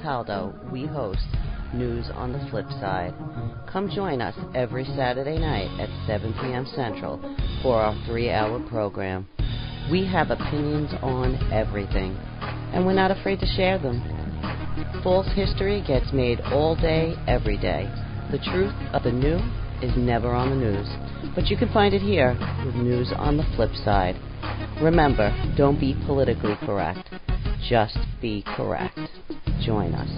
Taldo, we host News on the Flip Side. Come join us every Saturday night at 7 p.m. Central for our 3-hour program. We have opinions on everything, and we're not afraid to share them. False history gets made all day, every day. The truth of the new is never on the news, but you can find it here with News on the Flip Side. Remember, don't be politically correct. Just be correct. Join us.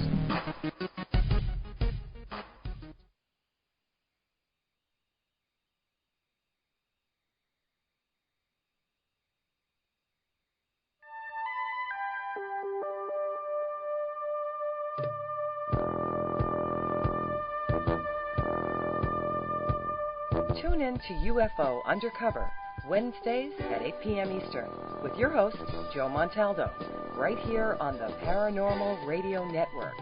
Tune in to UFO Undercover, Wednesdays at 8 p.m. Eastern, with your host, Joe Montaldo, right here on the Paranormal Radio Network.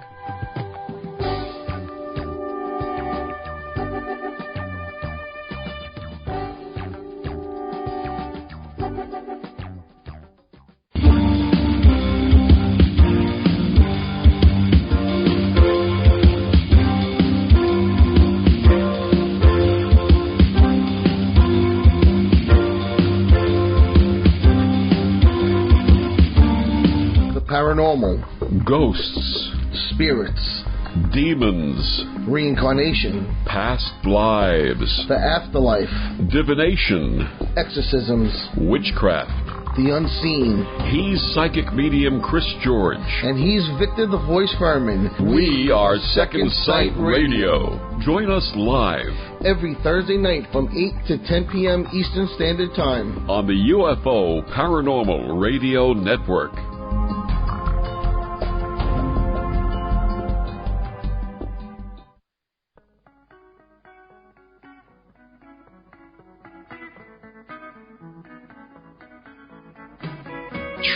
Paranormal, ghosts, spirits, demons, reincarnation, past lives, the afterlife, divination, exorcisms, witchcraft, the unseen. He's psychic medium Chris George. And he's Victor the Voice Furman. We are Second Sight Radio. Join us live every Thursday night from 8 to 10 p.m. Eastern Standard Time on the UFO Paranormal Radio Network.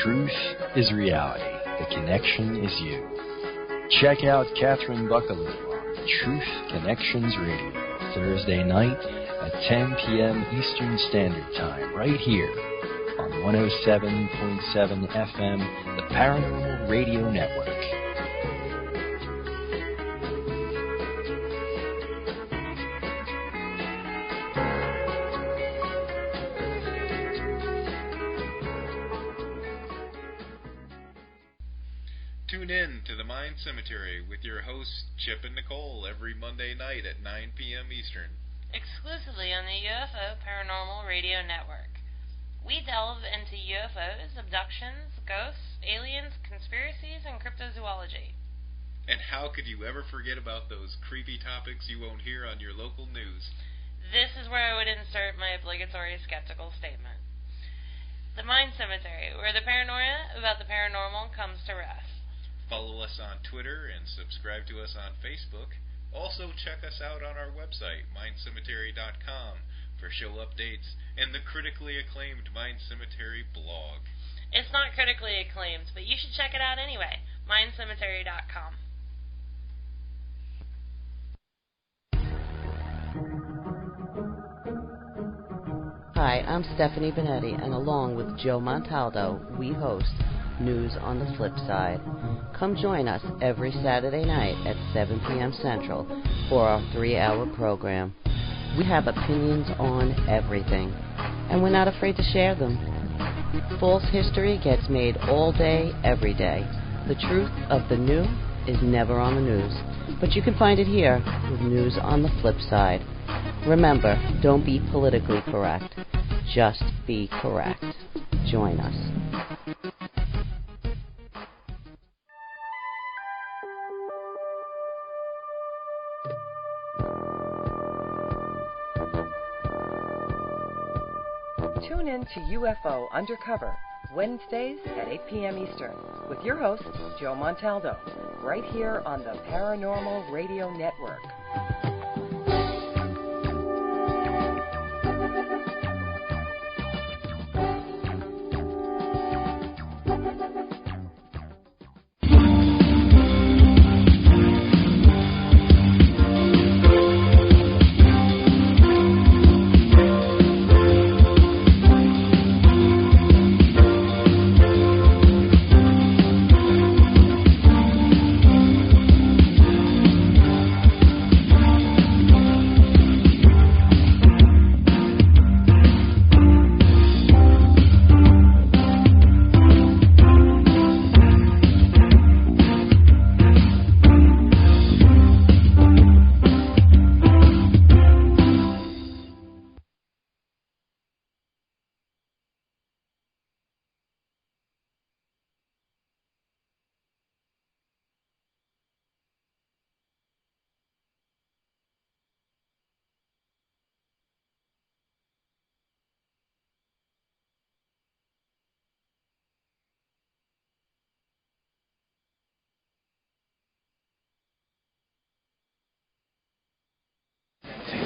Truth is reality. The connection is you. Check out Catherine Buckaloo on Truth Connections Radio, Thursday night at 10 p.m. Eastern Standard Time, right here on 107.7 FM, the Paranormal Radio Network. Tune in to The Mind Cemetery with your hosts Chip and Nicole every Monday night at 9 p.m. Eastern. Exclusively on the UFO Paranormal Radio Network. We delve into UFOs, abductions, ghosts, aliens, conspiracies, and cryptozoology. And how could you ever forget about those creepy topics you won't hear on your local news? This is where I would insert my obligatory skeptical statement. The Mind Cemetery, where the paranoia about the paranormal comes to rest. Follow us on Twitter and subscribe to us on Facebook. Also check us out on our website, mindcemetery.com, for show updates and the critically acclaimed Mind Cemetery blog. It's not critically acclaimed, but you should check it out anyway, mindcemetery.com. Hi, I'm Stephanie Benetti, and along with Joe Montaldo, we host News on the Flip Side. Come join us every Saturday night at 7 p.m. Central for our 3-hour program. We have opinions on everything, and we're not afraid to share them. False history gets made all day, every day. The truth of the new is never on the news, but you can find it here with News on the Flip Side. Remember, don't be politically correct. Just be correct. Join us. Tune in to UFO Undercover, Wednesdays at 8 p.m. Eastern, with your host, Joe Montaldo, right here on the Paranormal Radio Network.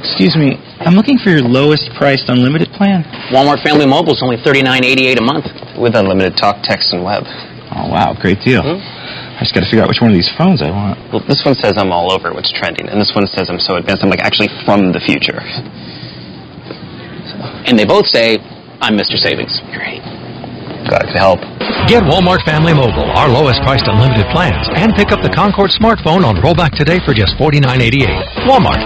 Excuse me, I'm looking for your lowest priced unlimited plan. Walmart Family Mobile is only $39.88 a month. With unlimited talk, text, and web. Oh, wow, great deal. I just got to figure out which one of these phones I want. Well, this one says I'm all over what's trending, and this one says I'm so advanced, I'm like actually from the future. And they both say, I'm Mr. Savings. Great. Glad I could help. Get Walmart Family Mobile, our lowest priced unlimited plans, and pick up the Concord smartphone on rollback today for just $49.88. Walmart.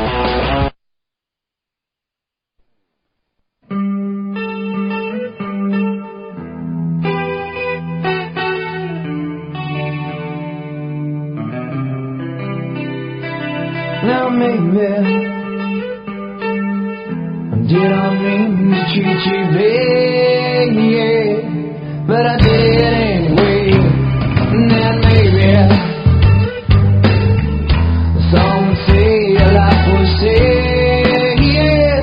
Now maybe I didn't mean to treat you bad, yeah, but I did anyway. Now maybe some would say your life was sad, yeah,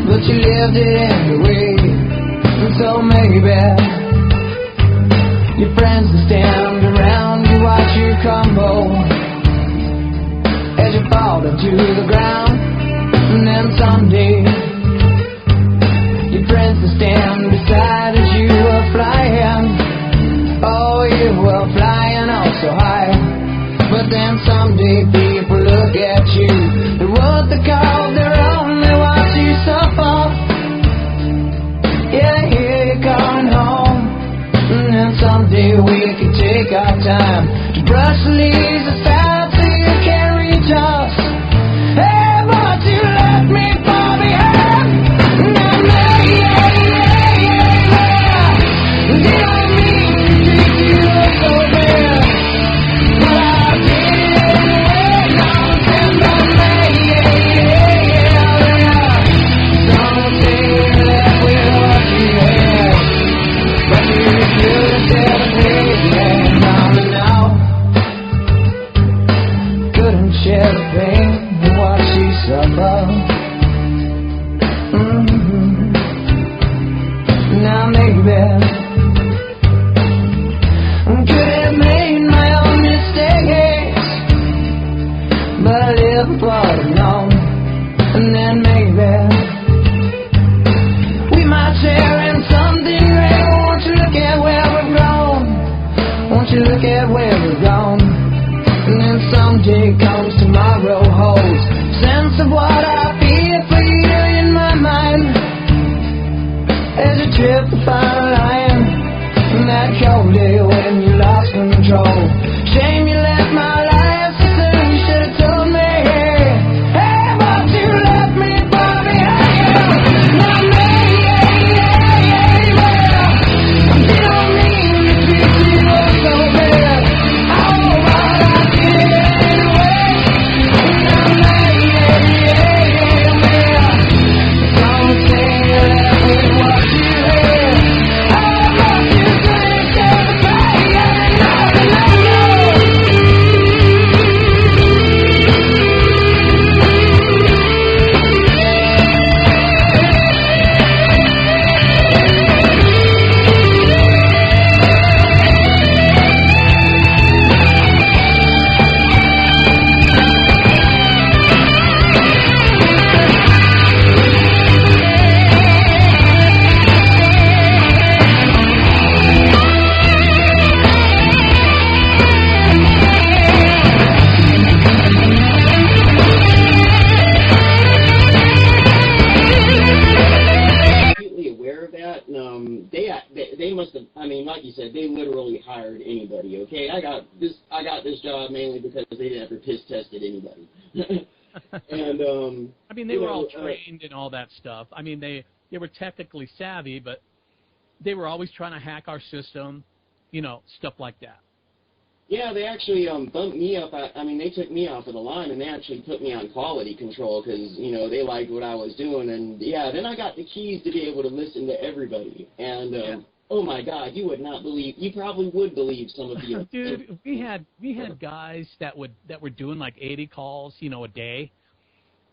but you lived it anyway. And so maybe your friends will stand around to watch you crumble as you fall to the ground. And then someday your friends will stand beside as you were flying. Oh, you were flying oh so high. But then someday people look at you, they're what they call their own, they watch you suffer. Yeah, they hear you calling home. And then someday we can take our time to brush the leaves aside so you can reach us. Hey, but you left me far behind. Didn't mean to treat you so bad, but I did anyway. Nonsense on me, Some say that we're what you had, but you refuse to stay now. Couldn't share the pain and watch you suffer. Now maybe could have made my own mistakes, but I live for it alone. And then maybe we might share in something great. Won't you look at where we've grown? Won't you look at where we've gone? And then someday comes tomorrow holds sense of what I feel for you in my mind. As you trip the fine line, and that cold day when you lost control. Shame you left my life so soon, you should have told me. Hey, but you left me far behind. Now maybe, didn't mean to treat you so bad. Oh, but I did anyway. Now maybe, some say you left with what you had. Oh, but you couldn't share the pain. They must have. I mean, like you said, they literally hired anybody. Okay, I got this job mainly because they never piss tested anybody. And I mean, they were all trained and all that stuff. I mean, they were technically savvy, but they were always trying to hack our system, stuff like that. Yeah, they actually bumped me up. I mean, they took me off of the line, and they actually put me on quality control because, they liked what I was doing. And, yeah, then I got the keys to be able to listen to everybody. And, oh, my God, you would not believe – you probably would believe some of the – Dude, we had guys that were doing like 80 calls, a day.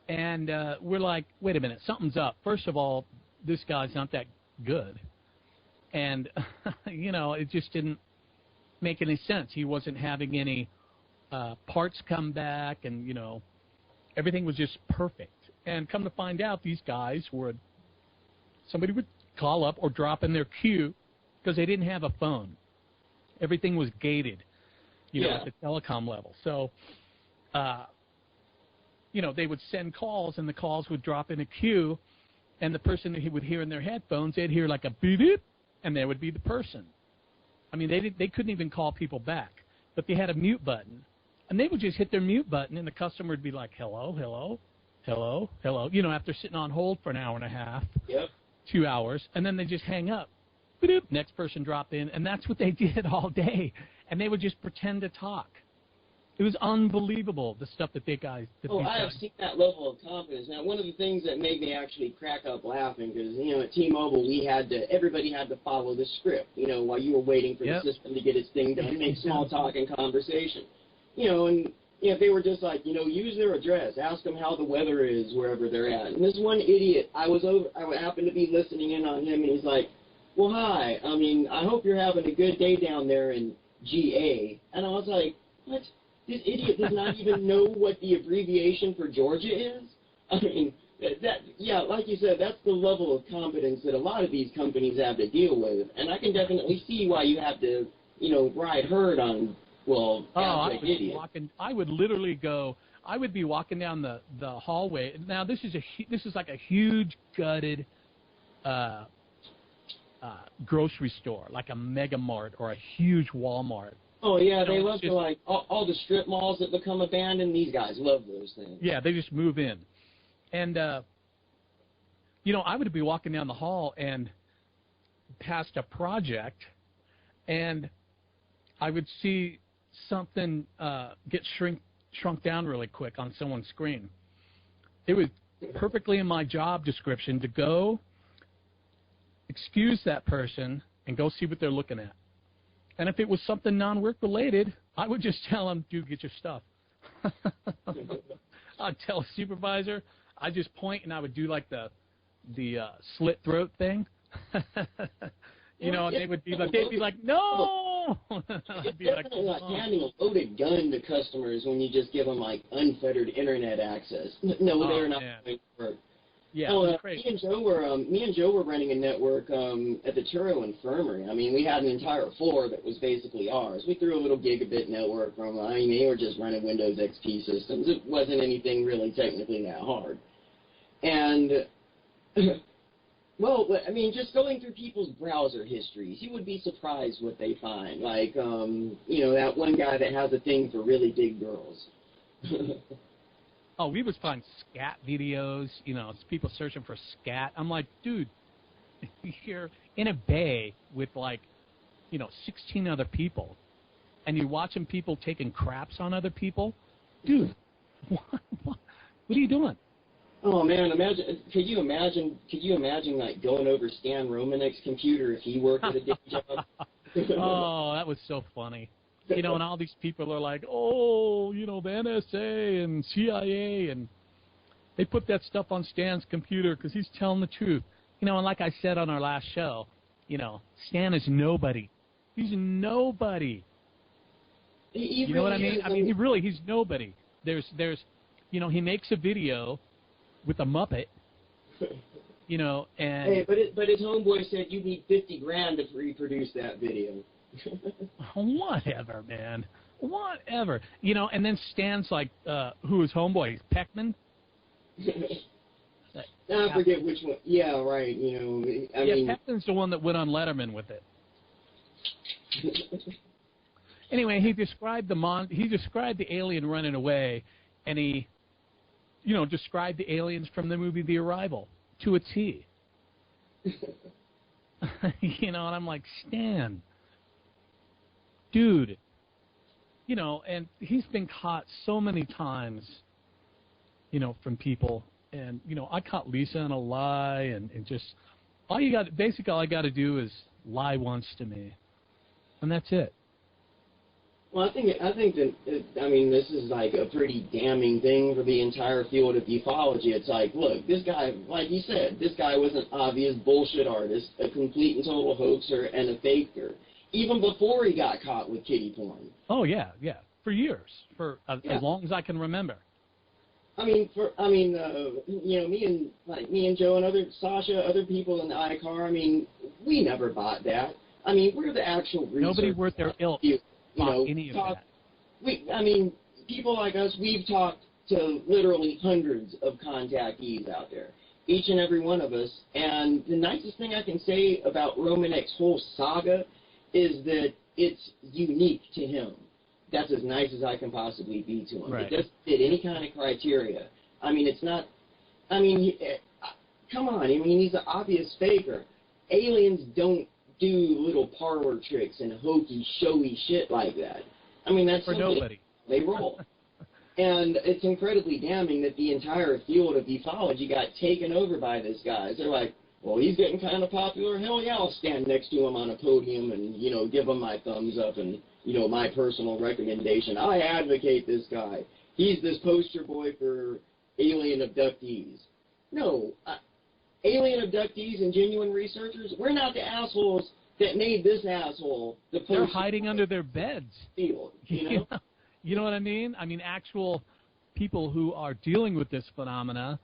And we're like, wait a minute, something's up. First of all, this guy's not that good. And, it just didn't make any sense. He wasn't having any parts come back, and everything was just perfect. And come to find out, these guys somebody would call up or drop in their queue because they didn't have a phone. Everything was gated, at the telecom level. So, they would send calls, and the calls would drop in a queue, and the person that he would hear in their headphones, they'd hear like a beep, and there would be the person. I mean, they couldn't even call people back, but they had a mute button, and they would just hit their mute button, and the customer would be like, hello, hello, hello, hello, after sitting on hold for an hour and a half, 2 hours, and then they just hang up. Boop, next person dropped in, and that's what they did all day, and they would just pretend to talk. It was unbelievable, the stuff that I have seen that level of confidence. Now, one of the things that made me actually crack up laughing, because, at T-Mobile, everybody had to follow the script, while you were waiting for the system to get its thing done, make small talk and conversation. If they were just like, use their address, ask them how the weather is wherever they're at. And this one idiot, I happened to be listening in on him, and he's like, well, hi, I hope you're having a good day down there in GA. And I was like, what? This idiot does not even know what the abbreviation for Georgia is? Like you said, that's the level of competence that a lot of these companies have to deal with. And I can definitely see why you have to, ride herd on, I would literally I would be walking down the hallway. Now, this is like a huge gutted grocery store, like a Mega Mart or a huge Walmart. Oh, yeah, they love to, like, all the strip malls that become abandoned, these guys love those things. Yeah, they just move in. And, I would be walking down the hall and past a project, and I would see something get shrunk down really quick on someone's screen. It was perfectly in my job description to go excuse that person and go see what they're looking at. And if it was something non-work related, I would just tell them, dude, get your stuff. I'd tell a supervisor, I'd just point and I would do like the slit throat thing. And they'd be like, no! It's definitely like handing a loaded gun to customers when you just give them like unfettered internet access. No, they're not going to work. Yeah, me and Joe were running a network at the Turo Infirmary. We had an entire floor that was basically ours. We threw a little gigabit network from. They were just running Windows XP systems. It wasn't anything really technically that hard. And just going through people's browser histories, you would be surprised what they find. Like, that one guy that has a thing for really big girls. Oh, we would find scat videos, people searching for scat. I'm like, dude, you're in a bay with 16 other people, and you're watching people taking craps on other people? Dude, what are you doing? Oh, man, could you imagine like going over Stan Romanek's computer if he worked at a day job? Oh, that was so funny. And all these people are like, oh, the NSA and CIA, and they put that stuff on Stan's computer because he's telling the truth. And like I said on our last show, Stan is nobody. He's nobody. You know what I mean? He's nobody. There's, he makes a video with a Muppet, and... Hey, but his homeboy said you need $50,000 to reproduce that video. Whatever, man. Whatever. And then Stan's like, who is homeboy? Peckman? I forget which one. Yeah, right. Peckman's the one that went on Letterman with it. Anyway, he described the alien running away, and he, described the aliens from the movie The Arrival to a T. And I'm like, Stan, dude, and he's been caught so many times, from people. And, I caught Lisa in a lie, and just, all I got to do is lie once to me. And that's it. Well, I think that, this is like a pretty damning thing for the entire field of ufology. It's like, look, this guy, like you said, this guy was an obvious bullshit artist, a complete and total hoaxer, and a faker. Even before he got caught with kiddie porn. Oh, yeah, for years, as long as I can remember. me and Joe and Sasha, other people in the ICAR, I mean, we never bought that. I mean, we're the actual researchers. Nobody worth their ilk bought any of that. People like us, we've talked to literally hundreds of contactees out there, each and every one of us. And the nicest thing I can say about Romanek's whole saga is that it's unique to him. That's as nice as I can possibly be to him. Right. It doesn't fit any kind of criteria. I mean, it's not, come on. I mean, he's an obvious faker. Aliens don't do little parlor tricks and hokey, showy shit like that. I mean, that's for nobody. They roll. And it's incredibly damning that the entire field of ufology got taken over by this guy. They're like, well, he's getting kind of popular. Hell yeah, I'll stand next to him on a podium and, give him my thumbs up and, my personal recommendation. I advocate this guy. He's this poster boy for alien abductees. No, alien abductees and genuine researchers, we're not the assholes that made this asshole the poster. They're hiding under their beds. Field, You know what I mean? I mean, actual people who are dealing with this phenomena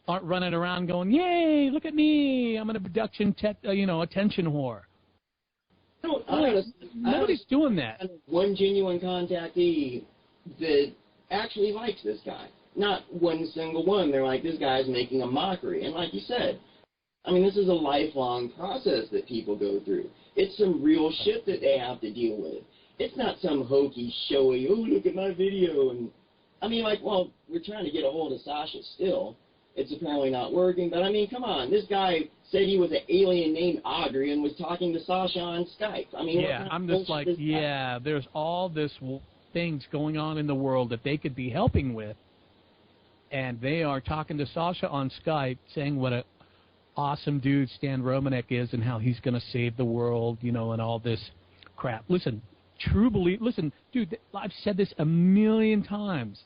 aren't running around going, "Yay, look at me! I'm an attention whore." No, nobody's doing that. One genuine contactee that actually likes this guy. Not one single one. They're like, this guy's making a mockery. And like you said, I mean, this is a lifelong process that people go through. It's some real shit that they have to deal with. It's not some hokey, showy, oh, look at my video. And I mean, well, we're trying to get a hold of Sasha still. It's apparently not working. But, I mean, come on. This guy said he was an alien named Audrey and was talking to Sasha on Skype. I mean, yeah, I'm just like, yeah, there's all this things going on in the world that they could be helping with. And they are talking to Sasha on Skype saying what a awesome dude Stan Romanek is and how he's going to save the world, and all this crap. Listen, listen, dude, I've said this a million times.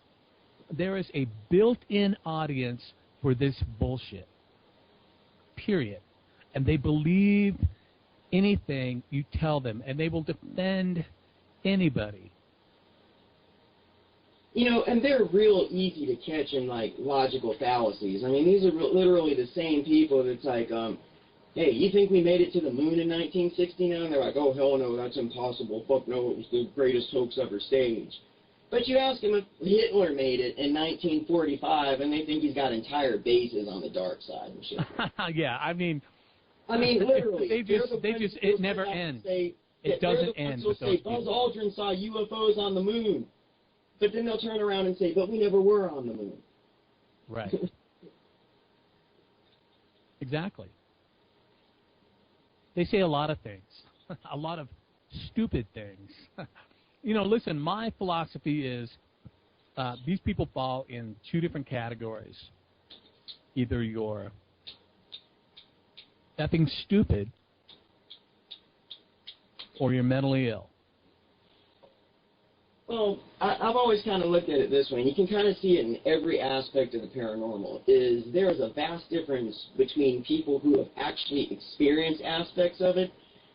There is a built-in audience for this bullshit, period. And they believe anything you tell them, and they will defend anybody. And they're real easy to catch in, logical fallacies. I mean, these are literally the same people that's like, hey, you think we made it to the moon in 1969? They're like, oh, hell no, that's impossible. Fuck no, it was the greatest hoax ever staged. But you ask them if Hitler made it in 1945, and they think he's got entire bases on the dark side and shit. Yeah, I mean, literally. It never ends. It doesn't end. They'll say, Buzz Aldrin saw UFOs on the moon. But then they'll turn around and say, but we never were on the moon. Right. Exactly. They say a lot of things, a lot of stupid things. Listen, my philosophy is these people fall in two different categories. Either you're effing stupid or you're mentally ill. Well, I've always kind of looked at it this way, and you can kind of see it in every aspect of the paranormal, is there is a vast difference between people who have actually experienced aspects of it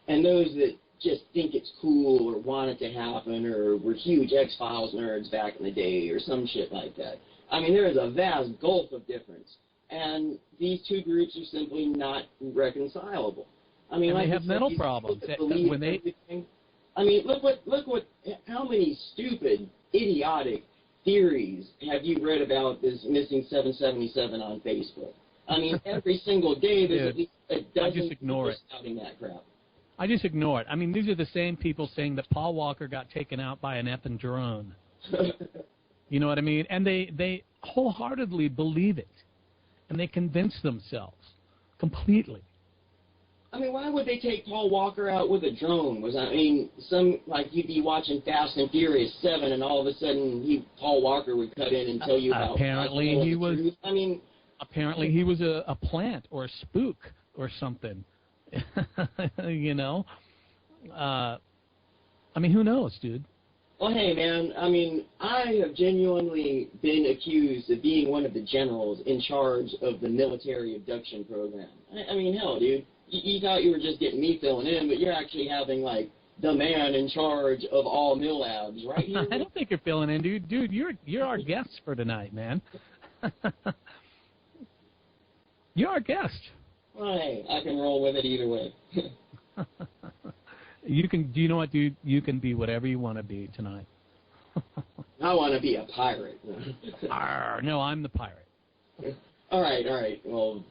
and those that just think it's cool or want it to happen or were huge X-Files nerds back in the day or some shit like that. I mean, there is a vast gulf of difference, and these two groups are simply not reconcilable. I mean, and they have mental problems. When they... I mean, how many stupid, idiotic theories have you read about this missing 777 on Facebook? I mean, every single day there's at least a dozen people shouting that crap. I just ignore it. I mean, these are the same people saying that Paul Walker got taken out by an effing drone. You know what I mean? And they wholeheartedly believe it. And they convince themselves completely. I mean, why would they take Paul Walker out with a drone? You'd be watching Fast and Furious 7, and all of a sudden Paul Walker would cut in and tell you how. Apparently he was a plant or a spook or something. I mean, who knows, dude? Well, hey, man, I mean, I have genuinely been accused of being one of the generals in charge of the military abduction program. I mean, hell, dude. You thought you were just getting me filling in, but you're actually having, the man in charge of all MILABs right here. I don't think you're filling in, dude. Dude, you're our guest for tonight, man. You're our guest. Well, hey, I can roll with it either way. You can. Do you know what, dude? You can be whatever you want to be tonight. I want to be a pirate. No, I'm the pirate. All right. Well,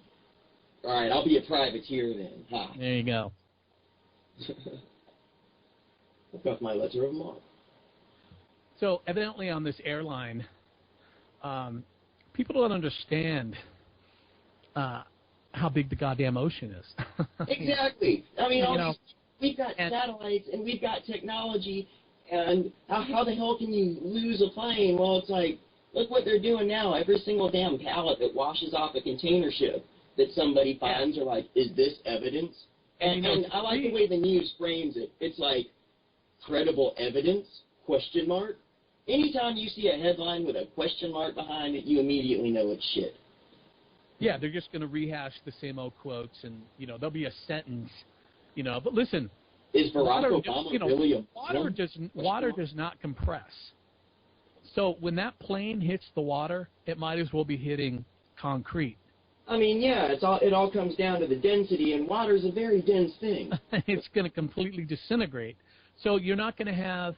all right. I'll be a privateer then. Ha. There you go. I've got my letter of marque. So evidently on this airline, people don't understand how big the goddamn ocean is. Exactly. I mean, we've got satellites and we've got technology, and how the hell can you lose a plane? Well, it's like, look what they're doing now. Every single damn pallet that washes off a container ship that somebody finds are like, is this evidence? And I like the way the news frames it. It's like, credible evidence, ? Anytime you see a headline with a question mark behind it, you immediately know it's shit. Yeah, they're just going to rehash the same old quotes, and, there'll be a sentence, But listen, is Barack Obama really a water does not compress. So when that plane hits the water, it might as well be hitting concrete. I mean, yeah, it all comes down to the density, and water's a very dense thing. It's going to completely disintegrate. So you're not going to have,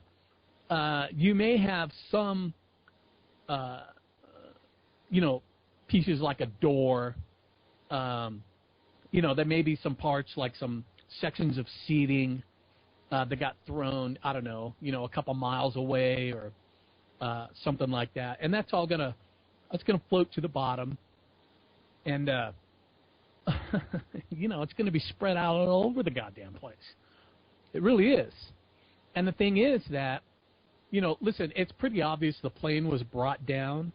you may have some, pieces like a door. There may be some parts like some sections of seating that got thrown, I don't know, a couple miles away or something like that. And that's all gonna float to the bottom. And, it's going to be spread out all over the goddamn place. It really is. And the thing is that, listen, it's pretty obvious the plane was brought down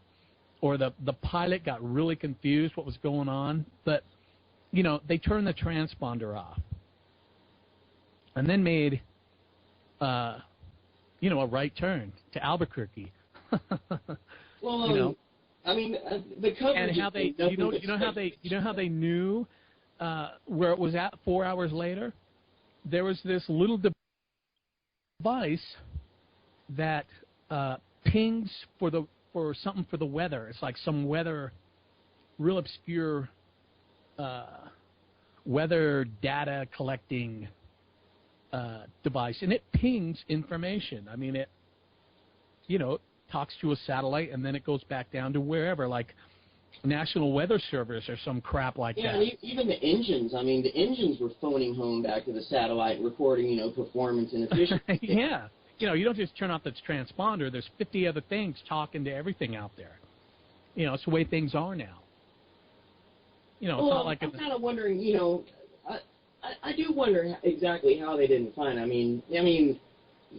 or the pilot got really confused what was going on. But, they turned the transponder off and then made, a right turn to Albuquerque. Well, I mean, the coverage. And how they, how they knew where it was at 4 hours later? There was this little device that pings for something for the weather. It's like some weather, real obscure weather data collecting device, and it pings information. I mean, it, talks to a satellite, and then it goes back down to wherever, like National Weather Service or some crap like that. Yeah, even the engines. I mean, the engines were phoning home back to the satellite, recording, performance and efficiency. Yeah. You don't just turn off the transponder. There's 50 other things talking to everything out there. It's the way things are now. It's not like... I'm kind of wondering, I do wonder exactly how they didn't find it. I mean,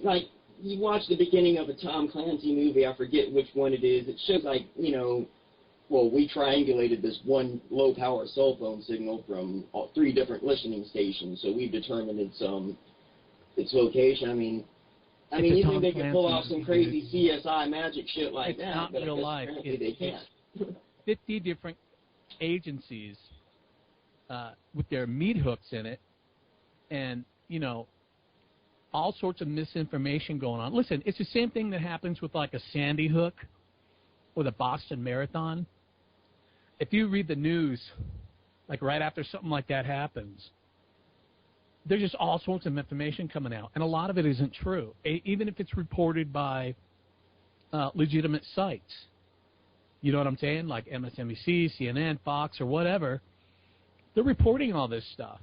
like, you watch the beginning of a Tom Clancy movie, I forget which one it is. It shows like, we triangulated this one low-power cell phone signal from 3 different listening stations, so we've determined its location. I mean, you think they could pull off some crazy CSI magic shit like that? Not but real life. They can't. 50 different agencies with their meat hooks in it, and all sorts of misinformation going on. Listen, it's the same thing that happens with like a Sandy Hook or the Boston Marathon. If you read the news, like right after something like that happens, there's just all sorts of information coming out, and a lot of it isn't true, even if it's reported by legitimate sites. You know what I'm saying? Like MSNBC, CNN, Fox, or whatever. They're reporting all this stuff.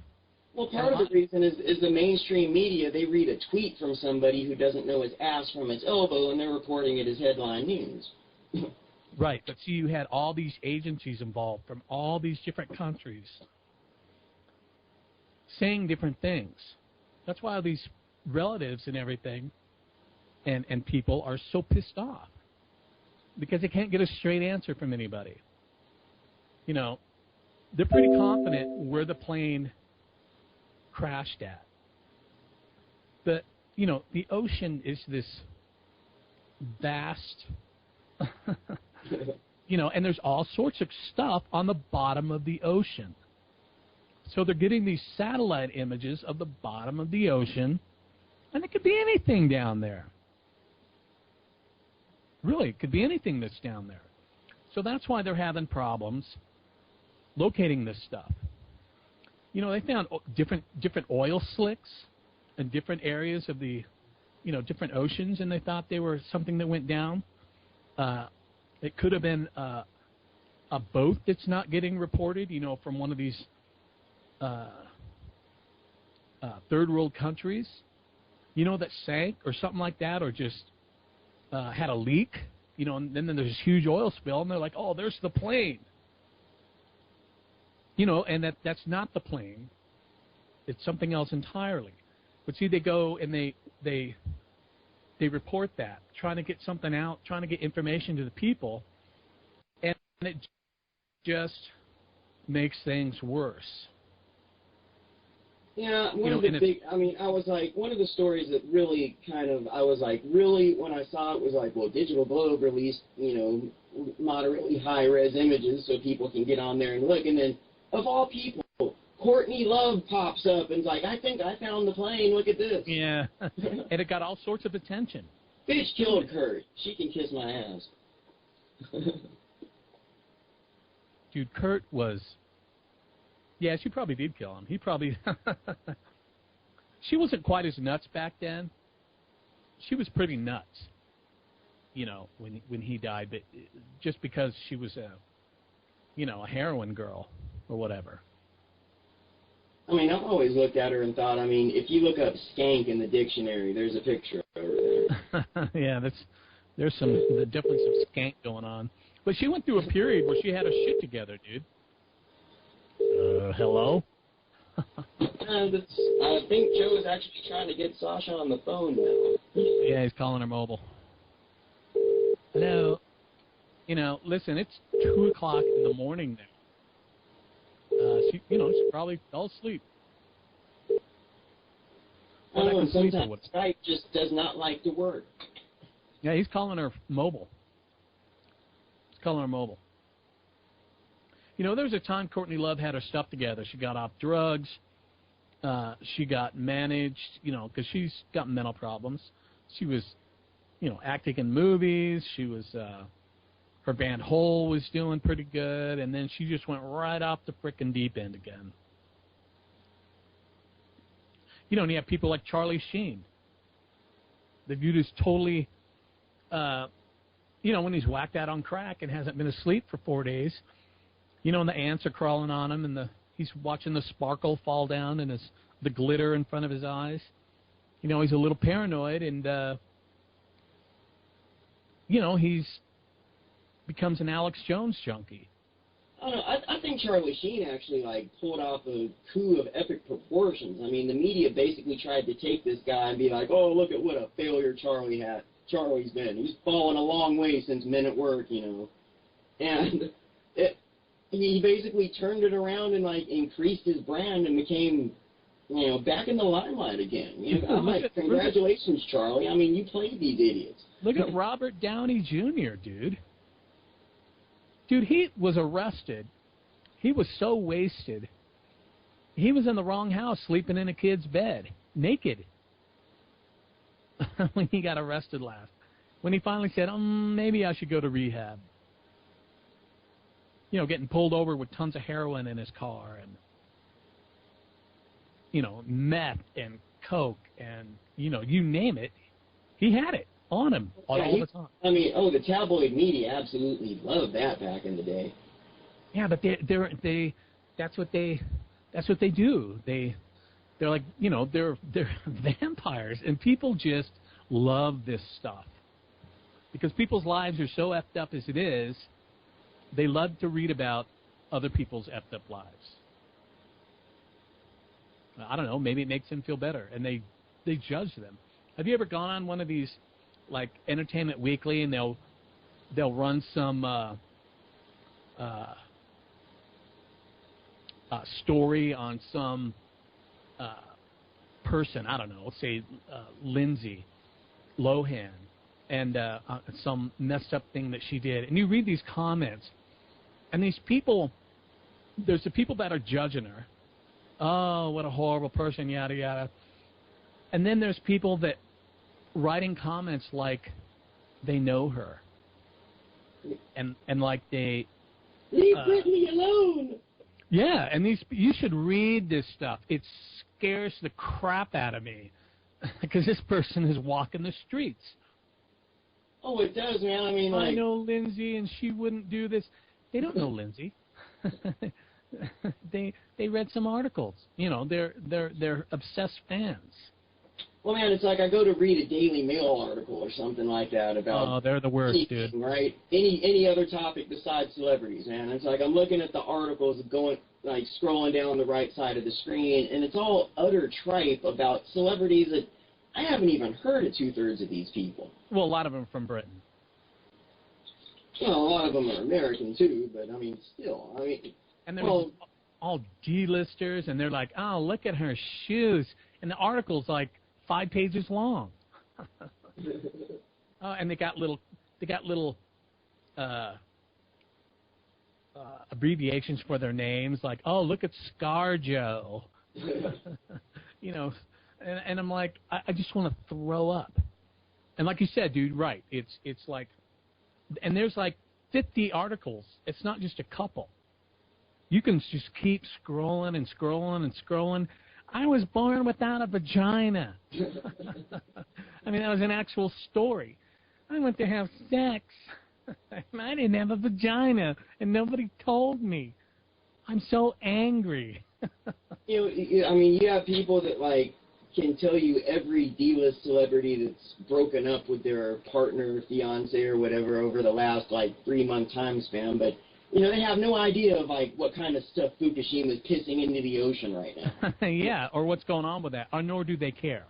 Well, part of the reason is the mainstream media, they read a tweet from somebody who doesn't know his ass from his elbow, and they're reporting it as headline news. Right, but see, you had all these agencies involved from all these different countries saying different things. That's why all these relatives and everything and people are so pissed off, because they can't get a straight answer from anybody. They're pretty confident where the plane crashed at. But, the ocean is this vast, and there's all sorts of stuff on the bottom of the ocean. So they're getting these satellite images of the bottom of the ocean, and it could be anything down there. Really, it could be anything that's down there. So that's why they're having problems locating this stuff. You know, they found different oil slicks in different areas of the, you know, different oceans, and they thought they were something that went down. It could have been a boat that's not getting reported, you know, from one of these third world countries, you know, that sank or something like that, or just had a leak, you know, and then there's this huge oil spill, and they're like, oh, there's the plane. You know, and that's not the plane. It's something else entirely. But see, they go and they report that, trying to get something out, trying to get information to the people, and it just makes things worse. Yeah, one of the stories that really I was like, really, when I saw it, was like, well, Digital Globe released, you know, moderately high-res images so people can get on there and look, and then, of all people, Courtney Love pops up and is like, I think I found the plane, look at this. Yeah, and it got all sorts of attention. Bitch killed Kurt. She can kiss my ass. Dude, Kurt was... Yeah, she probably did kill him. He probably... She wasn't quite as nuts back then. She was pretty nuts, you know, when he died, but just because she was a heroin girl or whatever. I mean, I've always looked at her and thought, I mean, if you look up skank in the dictionary, there's a picture of her there. Yeah, there's definitely some skank going on. But she went through a period where she had her shit together, dude. Hello? I think Joe is actually trying to get Sasha on the phone now. Yeah, he's calling her mobile. Hello? You know, listen, it's 2 o'clock in the morning now. She probably fell asleep. Oh, and sometimes Skype just does not like to work. Yeah, he's calling her mobile. You know, there was a time Courtney Love had her stuff together. She got off drugs. She got managed, you know, because she's got mental problems. She was, you know, acting in movies. She was, her band Hole was doing pretty good, and then she just went right off the frickin' deep end again. You know, and you have people like Charlie Sheen. They're viewed as totally, you know, when he's whacked out on crack and hasn't been asleep for 4 days, you know, and the ants are crawling on him, and he's watching the sparkle fall down and the glitter in front of his eyes. You know, he's a little paranoid, and, you know, becomes an Alex Jones junkie. I don't know. I think Charlie Sheen actually, like, pulled off a coup of epic proportions. I mean, the media basically tried to take this guy and be like, oh, look at what a failure Charlie's been. He's fallen a long way since Men at Work, you know. And he basically turned it around and, like, increased his brand and became, you know, back in the limelight again. You know, I'm like, congratulations, Charlie. I mean, you played these idiots. Look at Robert Downey Jr., dude. Dude, he was arrested. He was so wasted. He was in the wrong house sleeping in a kid's bed, naked, when he got arrested last. When he finally said, maybe I should go to rehab. You know, getting pulled over with tons of heroin in his car and, you know, meth and coke and, you know, you name it. He had it on him all the time. I mean, the tabloid media absolutely loved that back in the day. Yeah, but that's what they do. They're like, you know, they're vampires, and people just love this stuff because people's lives are so effed up as it is. They love to read about other people's effed up lives. I don't know. Maybe it makes them feel better, and they judge them. Have you ever gone on one of these, like Entertainment Weekly, and they'll run some story on some person, I don't know, let's say Lindsay Lohan, and some messed up thing that she did, and you read these comments, and these people, there's the people that are judging her. Oh, what a horrible person, yada yada. And then there's people that writing comments like they know her. and like they leave Brittany alone. Yeah, and you should read this stuff. It scares the crap out of me because this person is walking the streets. Oh, it does, man. I mean, like, I know Lindsay, and she wouldn't do this. They don't know Lindsay. They read some articles. You know, they're obsessed fans. Well, man, it's like I go to read a Daily Mail article or something like that about. Oh, they're the worst, anything, dude. Right? Any other topic besides celebrities, man. It's like I'm looking at the articles, going like scrolling down the right side of the screen, and it's all utter tripe about celebrities that I haven't even heard of 2/3 of these people. Well, a lot of them from Britain. Well, a lot of them are American too, but I mean, still, I mean. And they're all D-listers, and they're like, oh, look at her shoes, and the article's like 5 pages long. And they got little abbreviations for their names, like, oh, look at ScarJo. You know, and I'm like, I just want to throw up. And like you said, dude, right? It's like, and there's like 50 articles. It's not just a couple. You can just keep scrolling and scrolling and scrolling. I was born without a vagina. I mean, that was an actual story. I went to have sex, and I didn't have a vagina, and nobody told me. I'm so angry. I mean, you have people that, like, can tell you every D-list celebrity that's broken up with their partner, fiance, or whatever over the last, like, 3-month time span, but you know, they have no idea of, like, what kind of stuff Fukushima's pissing into the ocean right now. Yeah, or what's going on with that, or nor do they care.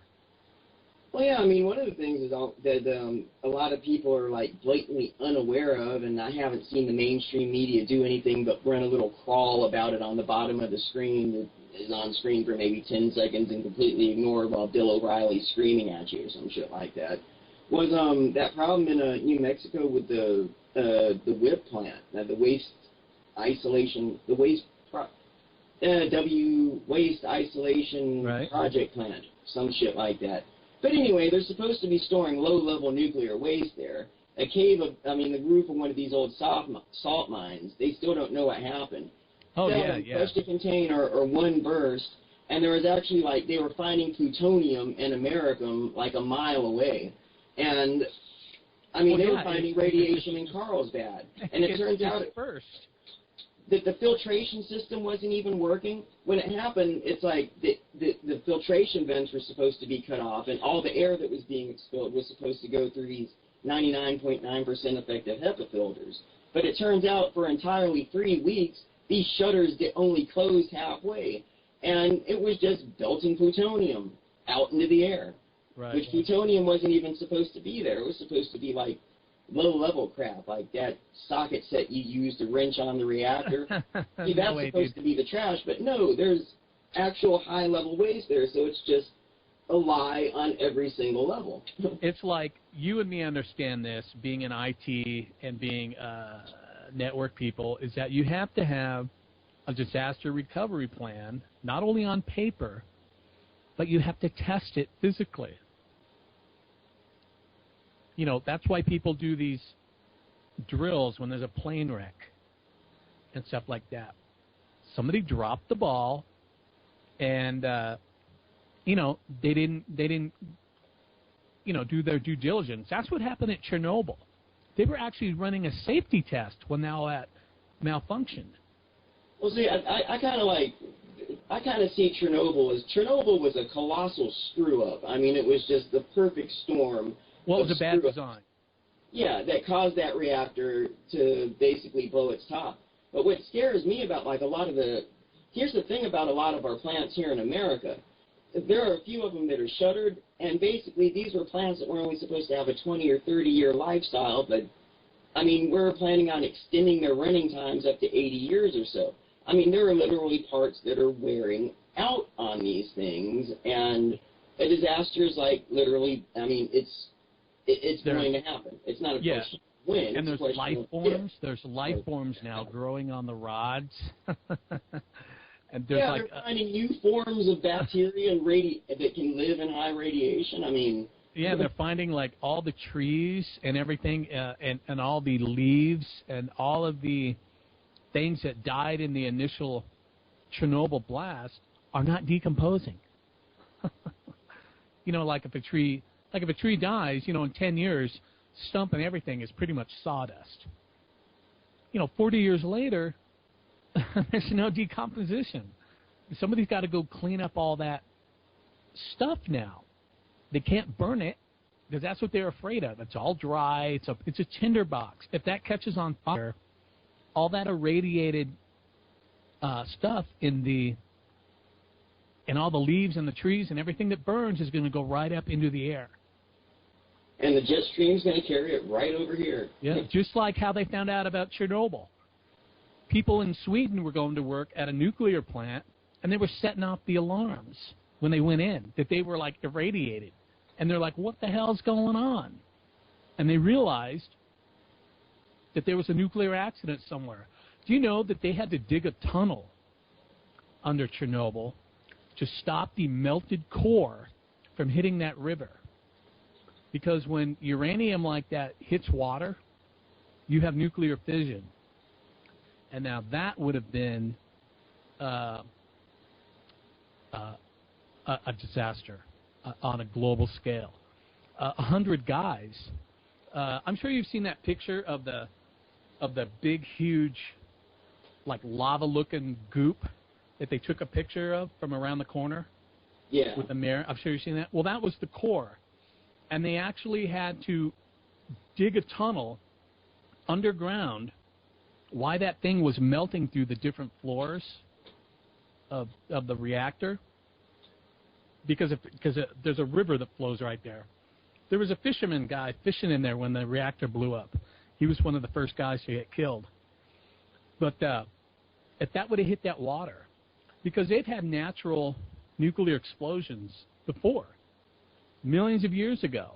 Well, yeah, I mean, one of the things is that a lot of people are, like, blatantly unaware of, and I haven't seen the mainstream media do anything but run a little crawl about it on the bottom of the screen that is on screen for maybe 10 seconds and completely ignored while Bill O'Reilly's screaming at you or some shit like that. Was that problem in New Mexico with the WIP plant, the waste isolation, waste isolation project plant, some shit like that. But anyway, they're supposed to be storing low-level nuclear waste there. The roof of one of these old salt mines, they still don't know what happened. Oh, Seven pushed a container or one burst, and there was actually, like, they were finding plutonium and americium, like, a mile away. And, I mean, they were finding radiation in Carlsbad. And it turns out that the filtration system wasn't even working. When it happened, it's like the filtration vents were supposed to be cut off, and all the air that was being expelled was supposed to go through these 99.9% effective HEPA filters. But it turns out for entirely 3 weeks, these shutters only closed halfway. And it was just belching plutonium out into the air. Right. Which plutonium wasn't even supposed to be there. It was supposed to be like low-level crap, like that socket set you use to wrench on the reactor. See, that's supposed to be the trash, but no, there's actual high-level waste there, so it's just a lie on every single level. It's like you and me understand this, being in IT and being network people, is that you have to have a disaster recovery plan, not only on paper, but you have to test it physically. You know, that's why people do these drills when there's a plane wreck and stuff like that. Somebody dropped the ball, and you know, they didn't you know, do their due diligence. That's what happened at Chernobyl. They were actually running a safety test when that malfunctioned. Well, see, I kind of see Chernobyl was a colossal screw-up. I mean, it was just the perfect storm. Well, it was a bad design. Yeah, that caused that reactor to basically blow its top. But what scares me about, like, here's the thing about a lot of our plants here in America. There are a few of them that are shuttered, and basically these were plants that were only supposed to have a 20 or 30-year lifestyle, but, I mean, we're planning on extending their running times up to 80 years or so. I mean, there are literally parts that are wearing out on these things, and a disaster is like literally, I mean, it's going to happen. It's not a question of when. And there's life forms. There's life forms now growing on the rods. And there's they're finding new forms of bacteria and that can live in high radiation. I mean, Yeah, they're finding like all the trees and everything, and all the leaves and all of the things that died in the initial Chernobyl blast are not decomposing. Like if a tree dies, in 10 years, stump and everything is pretty much sawdust. 40 years later, there's no decomposition. Somebody's got to go clean up all that stuff now. They can't burn it because that's what they're afraid of. It's all dry. It's a tinderbox. If that catches on fire, all that irradiated stuff in all the leaves and the trees and everything that burns is going to go right up into the air. And the jet stream's going to carry it right over here. Yeah, just like how they found out about Chernobyl. People in Sweden were going to work at a nuclear plant, and they were setting off the alarms when they went in, that they were, like, irradiated. And they're like, what the hell's going on? And they realized that there was a nuclear accident somewhere. Do you know that they had to dig a tunnel under Chernobyl to stop the melted core from hitting that river? Because when uranium like that hits water, you have nuclear fission. And now that would have been a disaster on a global scale. 100 guys. I'm sure you've seen that picture of the big, huge, like lava-looking goop that they took a picture of from around the corner. Yeah. With the mirror. I'm sure you've seen that. Well, that was the core, and they actually had to dig a tunnel underground. Why that thing was melting through the different floors of the reactor? Because there's a river that flows right there. There was a fisherman guy fishing in there when the reactor blew up. He was one of the first guys to get killed. But if that would have hit that water, because they've had natural nuclear explosions before, millions of years ago.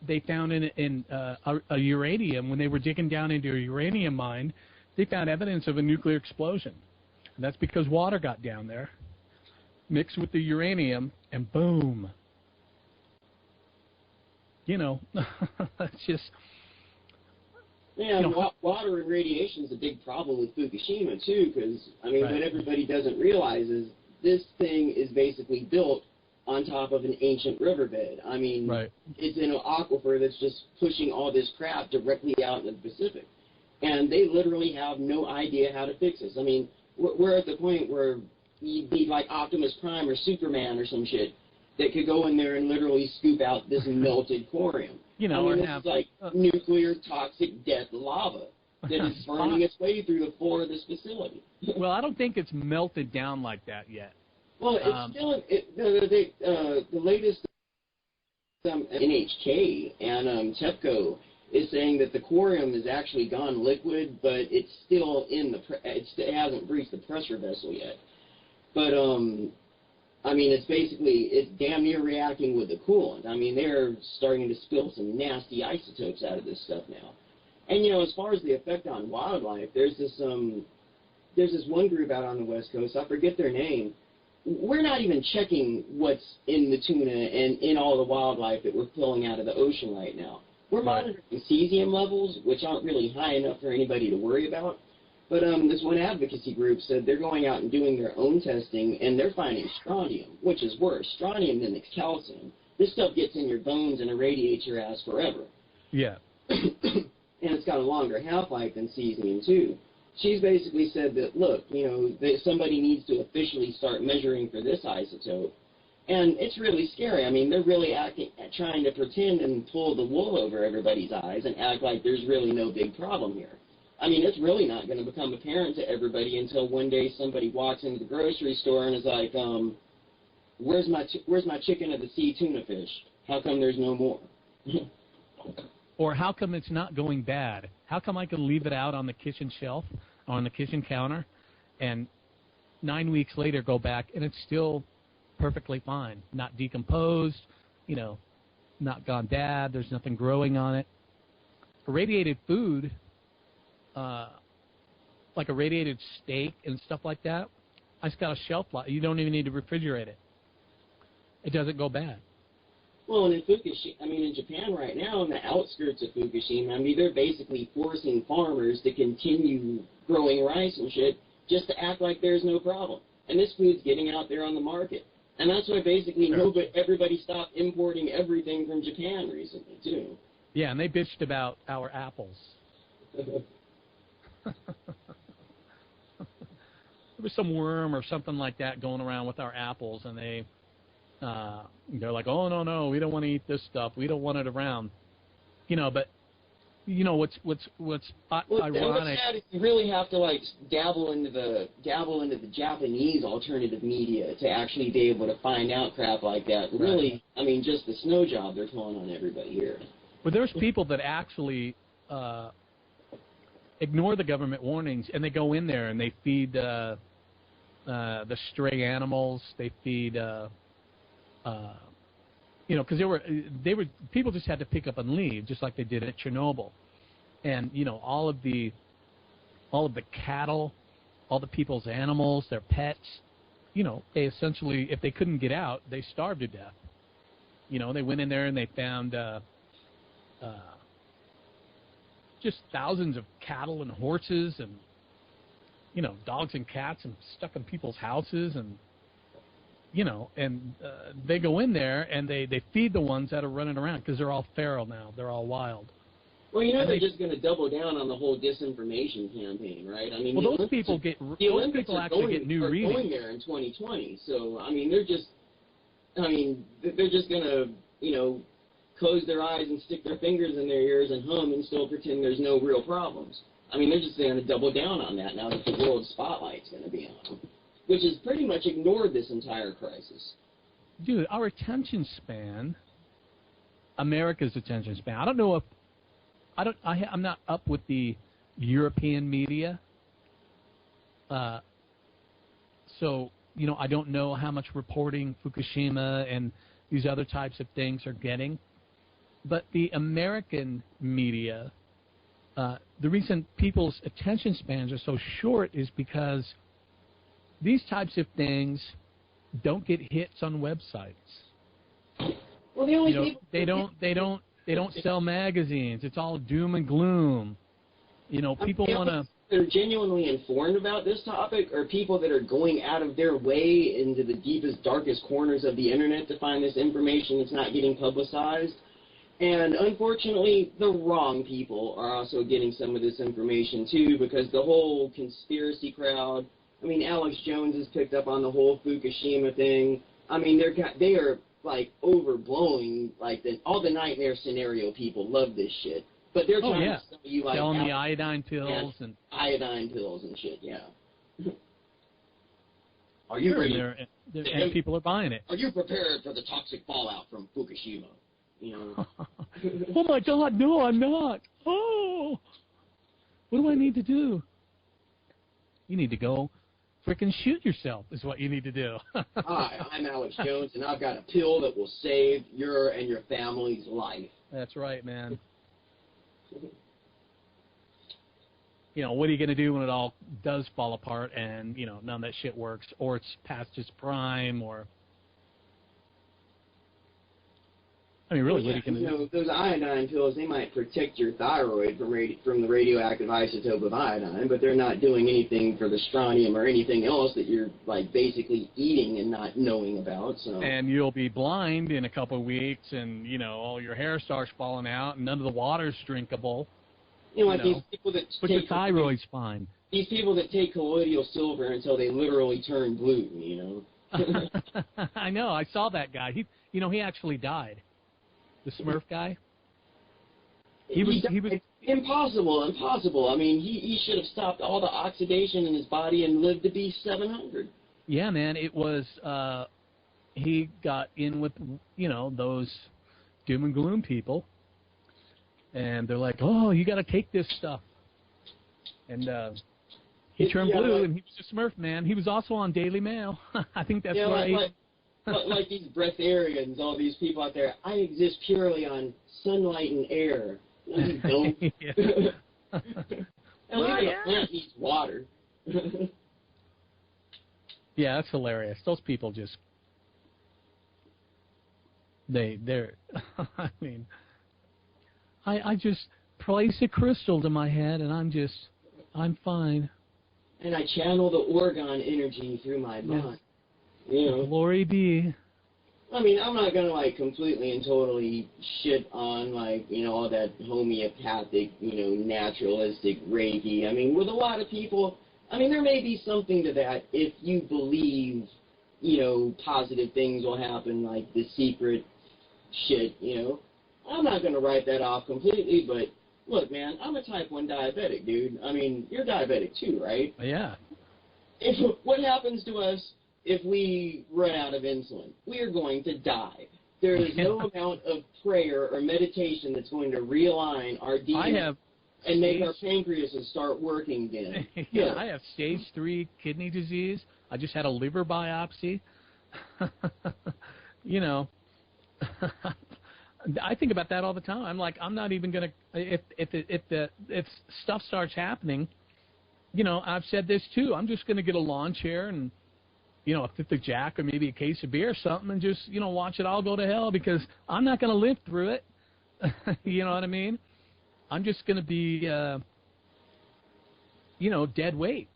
They found in a uranium, when they were digging down into a uranium mine, they found evidence of a nuclear explosion. And that's because water got down there, mixed with the uranium, and boom. That's just... Yeah, water and radiation is a big problem with Fukushima, too, because, what everybody doesn't realize is this thing is basically built on top of an ancient riverbed. It's in an aquifer that's just pushing all this crap directly out in the Pacific. And they literally have no idea how to fix this. We're at the point where you'd need like Optimus Prime or Superman or some shit that could go in there and literally scoop out this melted corium. This is like nuclear toxic death lava that is burning its way through the floor of this facility. Well, I don't think it's melted down like that yet. Well, it's still the latest NHK and TEPCO is saying that the corium is actually gone liquid, but it's still in it hasn't breached the pressure vessel yet. But it's damn near reacting with the coolant. They're starting to spill some nasty isotopes out of this stuff now. And as far as the effect on wildlife, there's this one group out on the West Coast. I forget their name. We're not even checking what's in the tuna and in all the wildlife that we're pulling out of the ocean right now. We're monitoring cesium levels, which aren't really high enough for anybody to worry about. But this one advocacy group said they're going out and doing their own testing, and they're finding strontium, which is worse. Strontium mimics calcium. This stuff gets in your bones and irradiates your ass forever. Yeah. And it's got a longer half-life than cesium, too. She's basically said that, look, somebody needs to officially start measuring for this isotope. And it's really scary. They're really trying to pretend and pull the wool over everybody's eyes and act like there's really no big problem here. It's really not going to become apparent to everybody until one day somebody walks into the grocery store and is like, where's my chicken of the sea tuna fish? How come there's no more? Or how come it's not going bad? How come I can leave it out on the kitchen shelf, on the kitchen counter, and 9 weeks later go back and it's still perfectly fine, not decomposed, not gone bad, there's nothing growing on it. Irradiated food, like irradiated steak and stuff like that, it's got a shelf life. You don't even need to refrigerate it. It doesn't go bad. Well, and in Fukushima, I mean, in Japan right now, in the outskirts of Fukushima, I mean, they're basically forcing farmers to continue growing rice and shit just to act like there's no problem. And this food's getting out there on the market. And that's why basically everybody stopped importing everything from Japan recently, too. Yeah, and they bitched about our apples. There was some worm or something like that going around with our apples, and they're like, oh, no, we don't want to eat this stuff. We don't want it around. You know, but, you know, what's ironic. Sad is you really have to, like, dabble into the Japanese alternative media to actually be able to find out crap like that. Really, I mean, just the snow job they're pulling on everybody here. But there's people that actually ignore the government warnings, and they go in there and they feed the stray animals. They feed, you know, because they were people just had to pick up and leave, just like they did at Chernobyl, and you know all of the cattle, all the people's animals, their pets. You know, they essentially, if they couldn't get out, they starved to death. You know, they went in there and they found. Just thousands of cattle and horses and, you know, dogs and cats and stuck in people's houses and, you know, and they go in there and they feed the ones that are running around because they're all feral now. They're all wild. Well, you know, and they're just going to double down on the whole disinformation campaign, right? I mean, well, those people actually get new readings. Going there in 2020, so I mean, they're just going to, you know, close their eyes and stick their fingers in their ears and hum and still pretend there's no real problems. I mean, they're just going to double down on that now that the world spotlight's going to be on them, which has pretty much ignored this entire crisis. Dude, our attention span, America's attention span. I don't know if I'm not up with the European media, so you know I don't know how much reporting Fukushima and these other types of things are getting. But the American media, the reason people's attention spans are so short is because these types of things don't get hits on websites. Well, the only you know, they don't sell magazines. It's all doom and gloom. You know, people want to. They're genuinely informed about this topic are people that are going out of their way into the deepest, darkest corners of the internet to find this information that's not getting publicized. And unfortunately, the wrong people are also getting some of this information too, because the whole conspiracy crowd, I mean, Alex Jones has picked up on the whole Fukushima thing. I mean, they are like overblowing, like all the nightmare scenario people love this shit. But they're trying to sell you like selling the iodine pills and iodine pills and shit, yeah. Are you ready? And people are buying it. Are you prepared for the toxic fallout from Fukushima? You know. Oh my God, no, I'm not. Oh, what do I need to do? You need to go frickin' shoot yourself is what you need to do. Hi, I'm Alex Jones, and I've got a pill that will save your and your family's life. That's right, man. You know, what are you going to do when it all does fall apart and, you know, none of that shit works or it's past its prime or... I mean, really, what are you going to do? You know, those iodine pills, they might protect your thyroid from the radioactive isotope of iodine, but they're not doing anything for the strontium or anything else that you're, like, basically eating and not knowing about. So. And you'll be blind in a couple of weeks, and, you know, all your hair starts falling out, and none of the water's drinkable. You know, like these people that but your thyroid's fine. These people that take colloidal silver until they literally turn blue, you know. I know. I saw that guy. He actually died. The Smurf guy? He was Impossible. I mean, he should have stopped all the oxidation in his body and lived to be 700. Yeah, man. It was, he got in with, you know, those doom and gloom people. And they're like, oh, you got to take this stuff. And he turned blue, and he was a Smurf, man. He was also on Daily Mail. I think that's right. Like these breatharians, all these people out there, I exist purely on sunlight and air. No, you don't. A plant needs water. Yeah, that's hilarious. Those people just... They're I mean, I just place a crystal to my head, and I'm fine. And I channel the Orgone energy through my mind. You know. Glory be. I mean, I'm not going to, like, completely and totally shit on, like, you know, all that homeopathic, you know, naturalistic Reiki. I mean, with a lot of people, I mean, there may be something to that if you believe, you know, positive things will happen, like the secret shit, you know. I'm not going to write that off completely, but look, man, I'm a type 1 diabetic, dude. I mean, you're diabetic too, right? Yeah. What happens to us if we run out of insulin? We are going to die. There is no amount of prayer or meditation that's going to realign our DNA and make our pancreases start working again. Yeah, I have stage 3 kidney disease. I just had a liver biopsy. You know, I think about that all the time. I'm like, I'm not even going to, if stuff starts happening, you know, I've said this too, I'm just going to get a lawn chair and, you know, a fifth of Jack or maybe a case of beer or something and just, you know, watch it all go to hell because I'm not going to live through it. You know what I mean? I'm just going to be, you know, dead weight.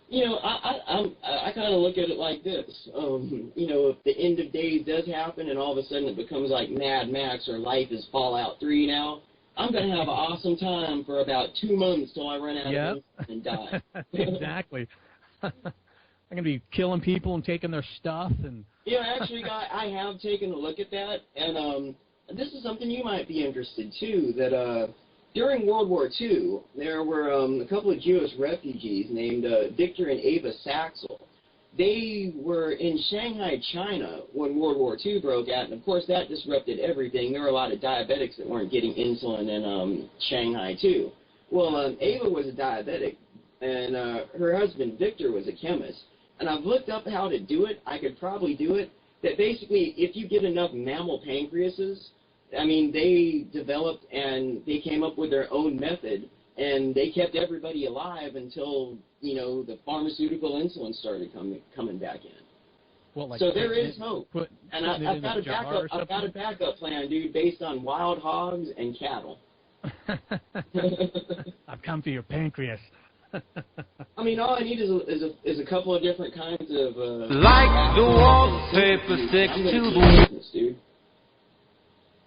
You know, I kind of look at it like this. You know, if the end of days does happen and all of a sudden it becomes like Mad Max or Life is Fallout 3 now, I'm going to have an awesome time for about 2 months till I run out of insulin and die. Exactly. I'm going to be killing people and taking their stuff. And you know, actually, I have taken a look at that, and this is something you might be interested too, that during World War II, there were a couple of Jewish refugees named Victor and Ava Saxel. They were in Shanghai, China when World War II broke out, and of course that disrupted everything. There were a lot of diabetics that weren't getting insulin in Shanghai too. Well, Ava was a diabetic, and her husband Victor was a chemist. And I've looked up how to do it. I could probably do it. That basically, if you get enough mammal pancreases, I mean, they developed and they came up with their own method, and they kept everybody alive until, you know, the pharmaceutical insulin started coming back in. Well, like so there is hope. And I've got a backup plan, dude, based on wild hogs and cattle. I've come for your pancreas. I mean, all I need is a couple of different kinds of like the wallpaper sticks to the business, dude.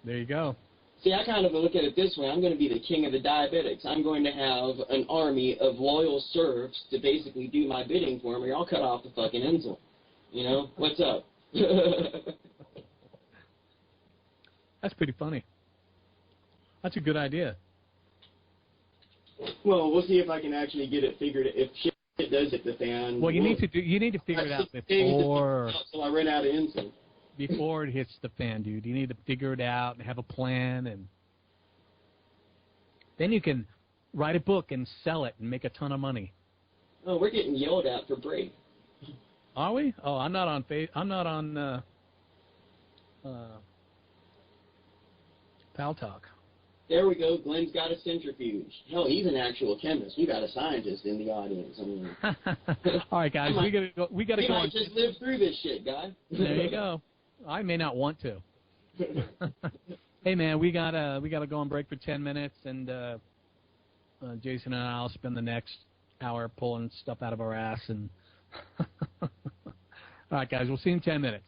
There you go. See, I kind of look at it this way. I'm going to be the king of the diabetics. I'm going to have an army of loyal serfs to basically do my bidding for me, or I'll cut off the fucking insulin. You know, what's up? That's pretty funny. That's a good idea. Well, we'll see if I can actually get it figured. If shit does hit the fan. Well, you need to figure it out before. So I run out of insulin. Before it hits the fan, dude. You need to figure it out and have a plan, and then you can write a book and sell it and make a ton of money. Oh, we're getting yelled at for break. Are we? Oh, I'm not on Pal Talk. There we go. Glenn's got a centrifuge. Hell, he's an actual chemist. We got a scientist in the audience. I mean, all right, guys, we gotta go. We might just live through this shit, guy. There you go. I may not want to. Hey, man, we gotta go on break for 10 minutes, and Jason and I'll spend the next hour pulling stuff out of our ass. And all right, guys, we'll see you in 10 minutes.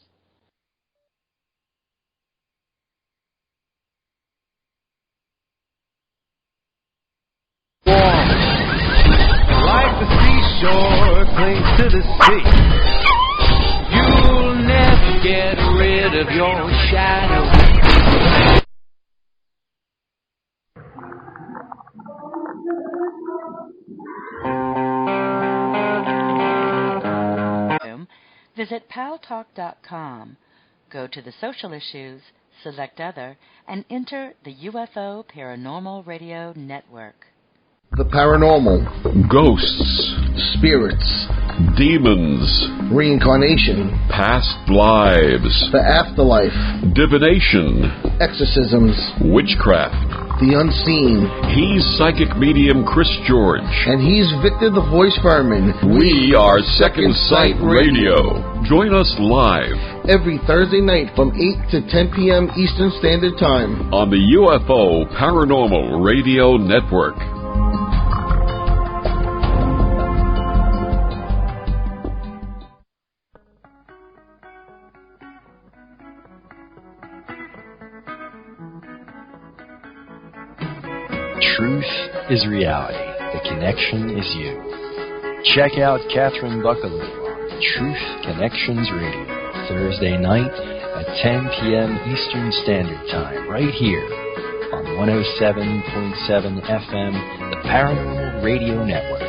Like the seashore clings to the sea, you'll never get rid of your shadow. Visit paltalk.com. Go to the social issues, select other, and enter the UFO Paranormal Radio Network. The paranormal, ghosts, spirits, demons, reincarnation, past lives, the afterlife, divination, exorcisms, witchcraft, the unseen. He's psychic medium Chris George. And he's Victor the Voice Furman. We are Second Sight Radio. Join us live every Thursday night from 8 to 10 p.m. Eastern Standard Time on the UFO Paranormal Radio Network. Truth is reality. The connection is you. Check out Catherine Buckaloo on Truth Connections Radio, Thursday night at 10 p.m. Eastern Standard Time, right here on 107.7 FM, the Paranormal Radio Network.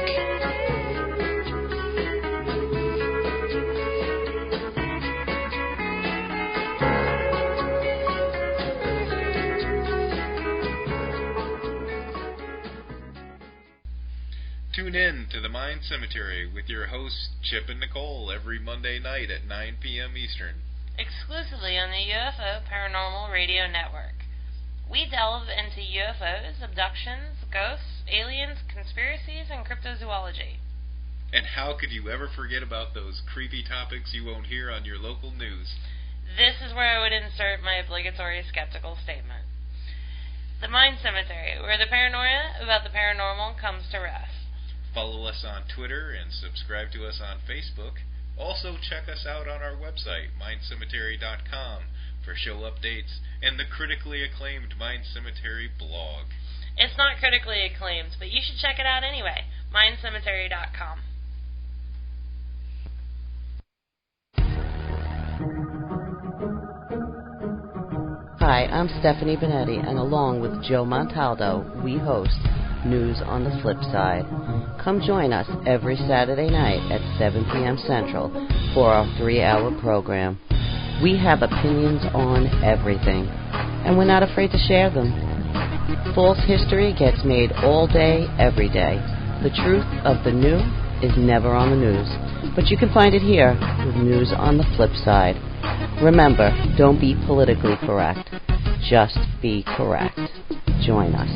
Tune in to the Mind Cemetery with your hosts Chip and Nicole every Monday night at 9 p.m. Eastern. Exclusively on the UFO Paranormal Radio Network. We delve into UFOs, abductions, ghosts, aliens, conspiracies, and cryptozoology. And how could you ever forget about those creepy topics you won't hear on your local news? This is where I would insert my obligatory skeptical statement. The Mind Cemetery, where the paranoia about the paranormal comes to rest. Follow us on Twitter and subscribe to us on Facebook. Also, check us out on our website, mindcemetery.com, for show updates and the critically acclaimed Mind Cemetery blog. It's not critically acclaimed, but you should check it out anyway, mindcemetery.com. Hi, I'm Stephanie Benetti, and along with Joe Montaldo, we host News on the Flip Side. Come join us every Saturday night at 7 p.m. Central for our 3-hour program. We have opinions on everything, and we're not afraid to share them. False history gets made all day, every day. The truth of the new is never on the news, but you can find it here with News on the Flip Side. Remember, don't be politically correct. Just be correct. Join us.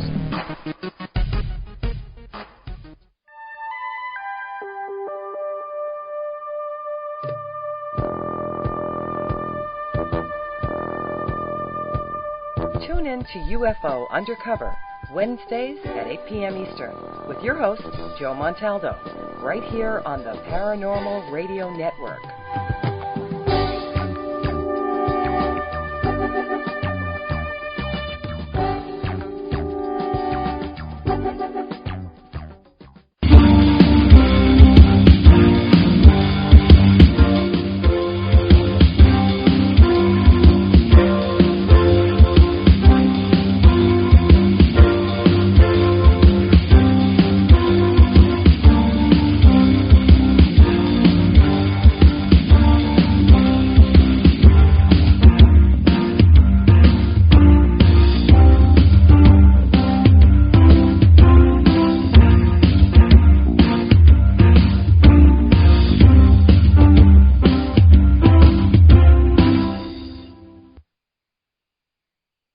Tune in to UFO Undercover, Wednesdays at 8 p.m. Eastern, with your host, Joe Montaldo, right here on the Paranormal Radio Network.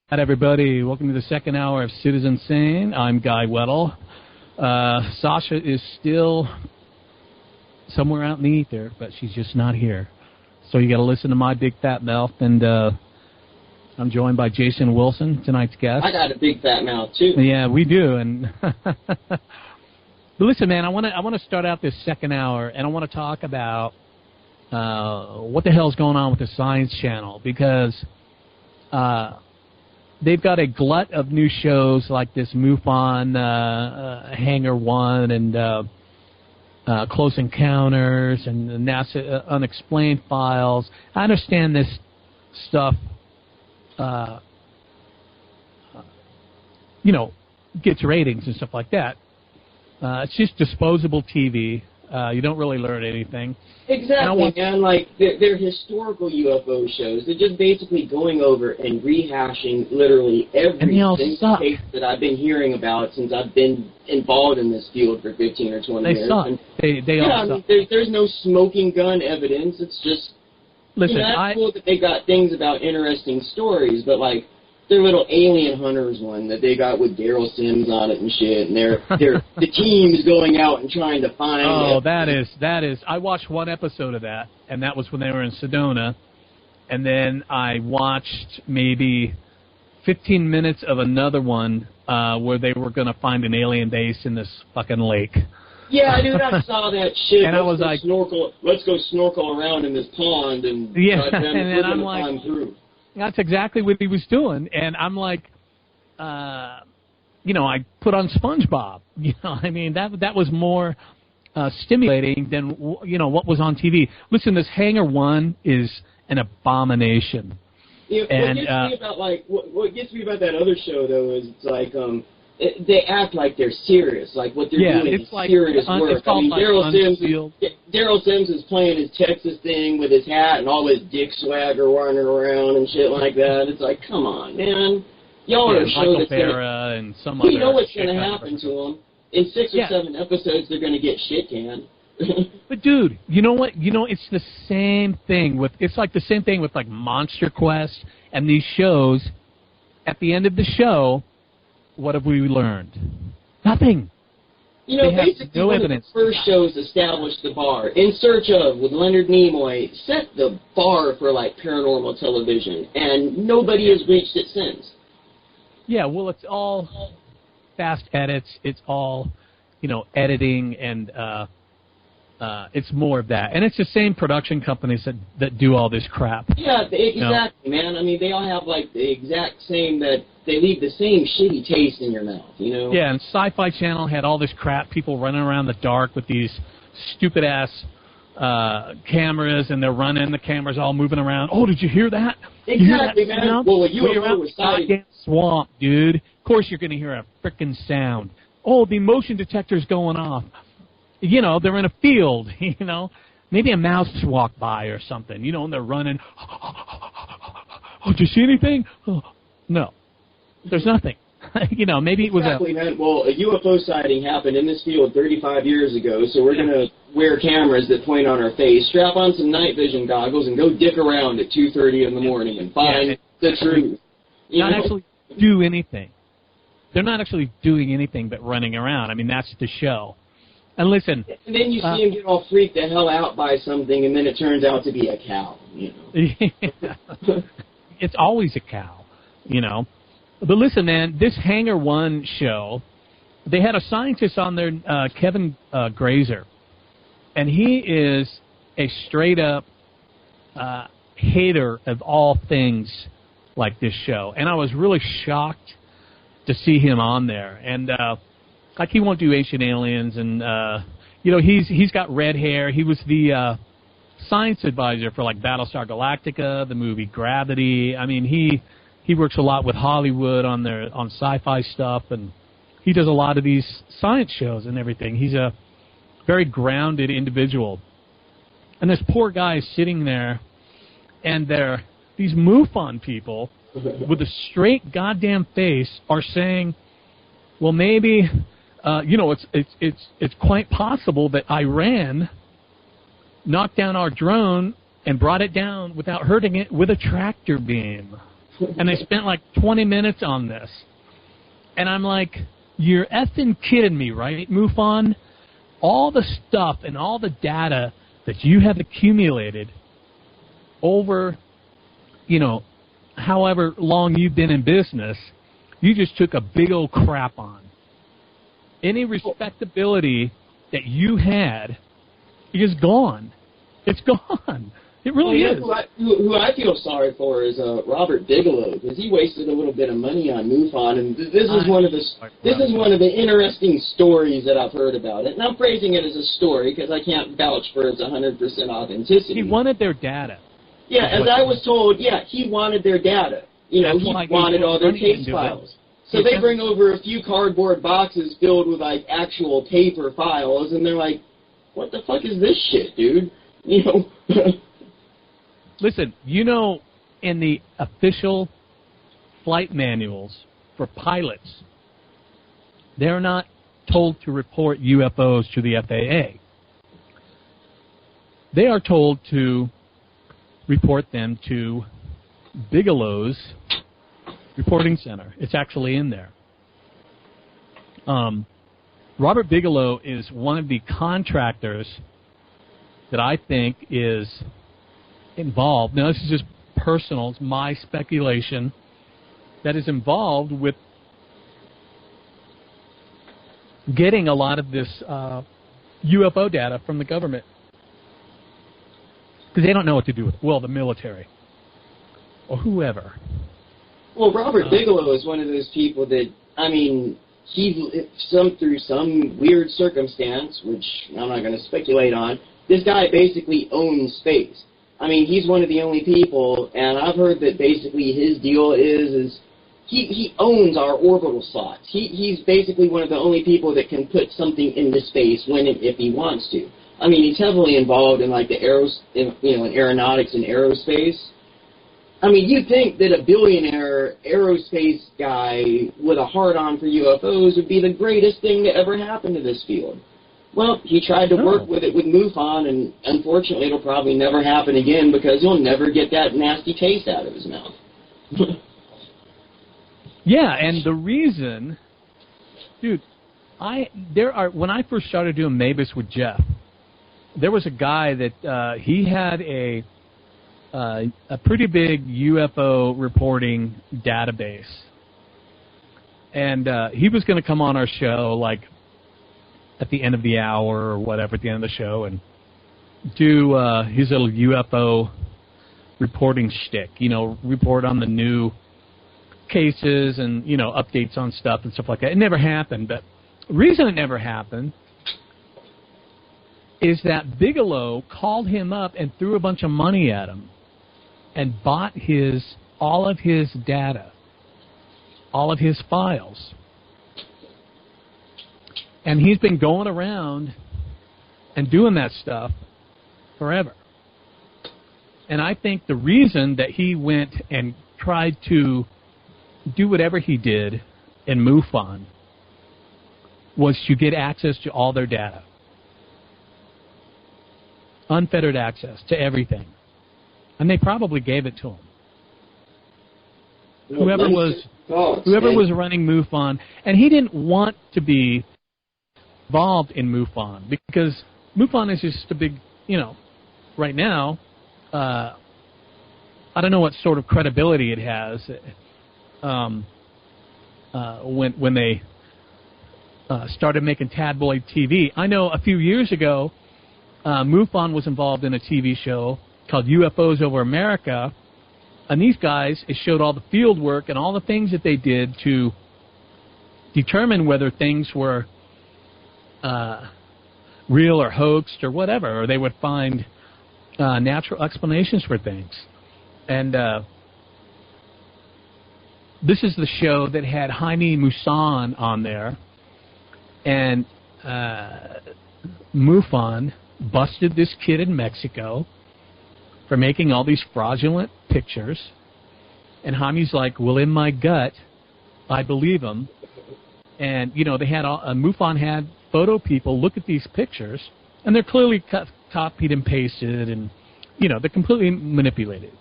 Hi, everybody. Welcome to the second hour of Citizen Sane. I'm Guy Weddle. Sasha is still somewhere out in the ether, but she's just not here. So you got to listen to my big fat mouth, and I'm joined by Jason Wilson, tonight's guest. I got a big fat mouth too. Yeah, we do. And but listen, man, I want to start out this second hour, and I want to talk about what the hell's going on with the Science Channel, because they've got a glut of new shows like this MUFON, Hangar 1, and Close Encounters, and NASA Unexplained Files. I understand this stuff, gets ratings and stuff like that. It's just disposable TV. You don't really learn anything. Exactly, man. Like, they're historical UFO shows. They're just basically going over and rehashing literally every single case that I've been hearing about since I've been involved in this field for 15 or 20 years. They suck. They all suck. There's no smoking gun evidence. It's just, listen, that's cool that they got things about interesting stories, but, like, their little alien hunters one that they got with Daryl Sims on it and shit, and they're the team's going out and trying to find. Oh, that is. I watched one episode of that, and that was when they were in Sedona, and then I watched maybe 15 minutes of another one where they were going to find an alien base in this fucking lake. Yeah, dude, I saw that shit. And I was like, let's go snorkel around in this pond and yeah, and then I'm like, that's exactly what he was doing. And I'm like, you know, I put on SpongeBob. You know, I mean, that was more stimulating than, you know, what was on TV. Listen, this Hangar 1 is an abomination. Yeah, what gets me about that other show though is it's like they act like they're serious, like what they're doing is like serious work. I mean, Daryl Sims is playing his Texas thing with his hat and all his dick swagger running around and shit like that. It's like, come on, man, y'all are a show that's you know what's gonna happen to them. In 6 or 7 episodes, they're gonna get shit canned. But dude, you know what? You know, it's the same thing with like Monster Quest and these shows. At the end of the show, what have we learned? Nothing. You know, basically one of the first shows established the bar. In Search Of, with Leonard Nimoy, set the bar for like paranormal television, and nobody has reached it since. Yeah, well, it's all fast edits. It's all, you know, editing and it's more of that. And it's the same production companies that do all this crap. Yeah, exactly, man. I mean, they all have, like, the exact same, that they leave the same shitty taste in your mouth, you know? Yeah, and Sci-Fi Channel had all this crap, people running around the dark with these stupid-ass cameras, and they're running, the cameras all moving around. Oh, did you hear that? Exactly, man. Well, a UFO was sighted. Goddamn swamp, dude. Of course you're going to hear a frickin' sound. Oh, the motion detector's going off. You know, they're in a field, you know. Maybe a mouse walked by or something, you know, and they're running. Oh, did you see anything? Oh, no. There's nothing. You know, maybe it was exactly, man. Well, a UFO sighting happened in this field 35 years ago, so we're going to wear cameras that point on our face, strap on some night vision goggles, and go dick around at 2:30 in the morning and find the truth. Not actually do anything. They're not actually doing anything but running around. I mean, that's the show. And listen... And then you see him get all freaked the hell out by something, and then it turns out to be a cow, you know. It's always a cow, you know. But listen, man, this Hangar 1 show, they had a scientist on there, Kevin Grazer, and he is a straight-up hater of all things like this show. And I was really shocked to see him on there. And... like, he won't do Ancient Aliens, and, you know, he's got red hair. He was the science advisor for, like, Battlestar Galactica, the movie Gravity. I mean, he works a lot with Hollywood on sci-fi stuff, and he does a lot of these science shows and everything. He's a very grounded individual. And this poor guy is sitting there, and these MUFON people with a straight goddamn face are saying, well, maybe... you know, it's quite possible that Iran knocked down our drone and brought it down without hurting it with a tractor beam. And they spent like 20 minutes on this. And I'm like, you're effing kidding me, right, MUFON? All the stuff and all the data that you have accumulated over, you know, however long you've been in business, you just took a big old crap on. Any respectability that you had is gone. It's gone. It really is. Who I feel sorry for is Robert Bigelow, because he wasted a little bit of money on MUFON, and this is one of the interesting stories that I've heard about it. And I'm phrasing it as a story because I can't vouch for its 100% authenticity. He wanted their data. Yeah, as I was told, he wanted their data. You know, he wanted all their case files. So they bring over a few cardboard boxes filled with, like, actual paper files, and they're like, what the fuck is this shit, dude? You know? Listen, you know, in the official flight manuals for pilots, they're not told to report UFOs to the FAA. They are told to report them to Bigelow's reporting center. It's actually in there. Robert Bigelow is one of the contractors that I think is involved. Now, this is just personal, it's my speculation, that is involved with getting a lot of this UFO data from the government. Because they don't know what to do with it. Well, the military. Or whoever. Well, Robert Bigelow is one of those people that, I mean, through some weird circumstance, which I'm not going to speculate on, this guy basically owns space. I mean, he's one of the only people, and I've heard that basically his deal is he owns our orbital slots. He's basically one of the only people that can put something into space if he wants to. I mean, he's heavily involved in like in aeronautics and aerospace. I mean, you'd think that a billionaire aerospace guy with a hard-on for UFOs would be the greatest thing to ever happen to this field. Well, he tried to work with it with MUFON, and unfortunately it'll probably never happen again because he'll never get that nasty taste out of his mouth. Yeah, and the reason, dude, when I first started doing Mavis with Jeff, there was a guy that he had a pretty big UFO reporting database, and he was going to come on our show like at the end of the hour or whatever, at the end of the show, and do his little UFO reporting shtick, report on the new cases and, updates on stuff and stuff like that. It never happened, but the reason it never happened is that Bigelow called him up and threw a bunch of money at him and bought all of his data, all of his files. And he's been going around and doing that stuff forever. And I think the reason that he went and tried to do whatever he did in MUFON was to get access to all their data. Unfettered access to everything. And they probably gave it to him. Whoever was running MUFON, and he didn't want to be involved in MUFON because MUFON is just a big, right now, I don't know what sort of credibility it has when they started making tabloid TV. I know a few years ago, MUFON was involved in a TV show called UFOs Over America, and these guys, it showed all the field work and all the things that they did to determine whether things were real or hoaxed or whatever, or they would find natural explanations for things. And this is the show that had Jaime Maussan on there, and MUFON busted this kid in Mexico for making all these fraudulent pictures, and Jaime's like, well, in my gut, I believe him. And, they had MUFON had photo people look at these pictures, and they're clearly copied and pasted, and, they're completely manipulated.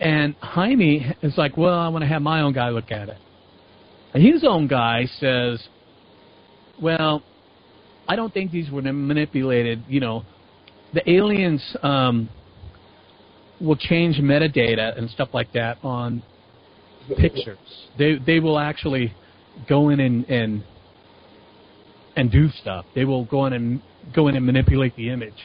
And Jaime is like, well, I want to have my own guy look at it. And his own guy says, well, I don't think these were manipulated. The aliens will change metadata and stuff like that on pictures. They will actually go in and do stuff. They will go in and manipulate the image.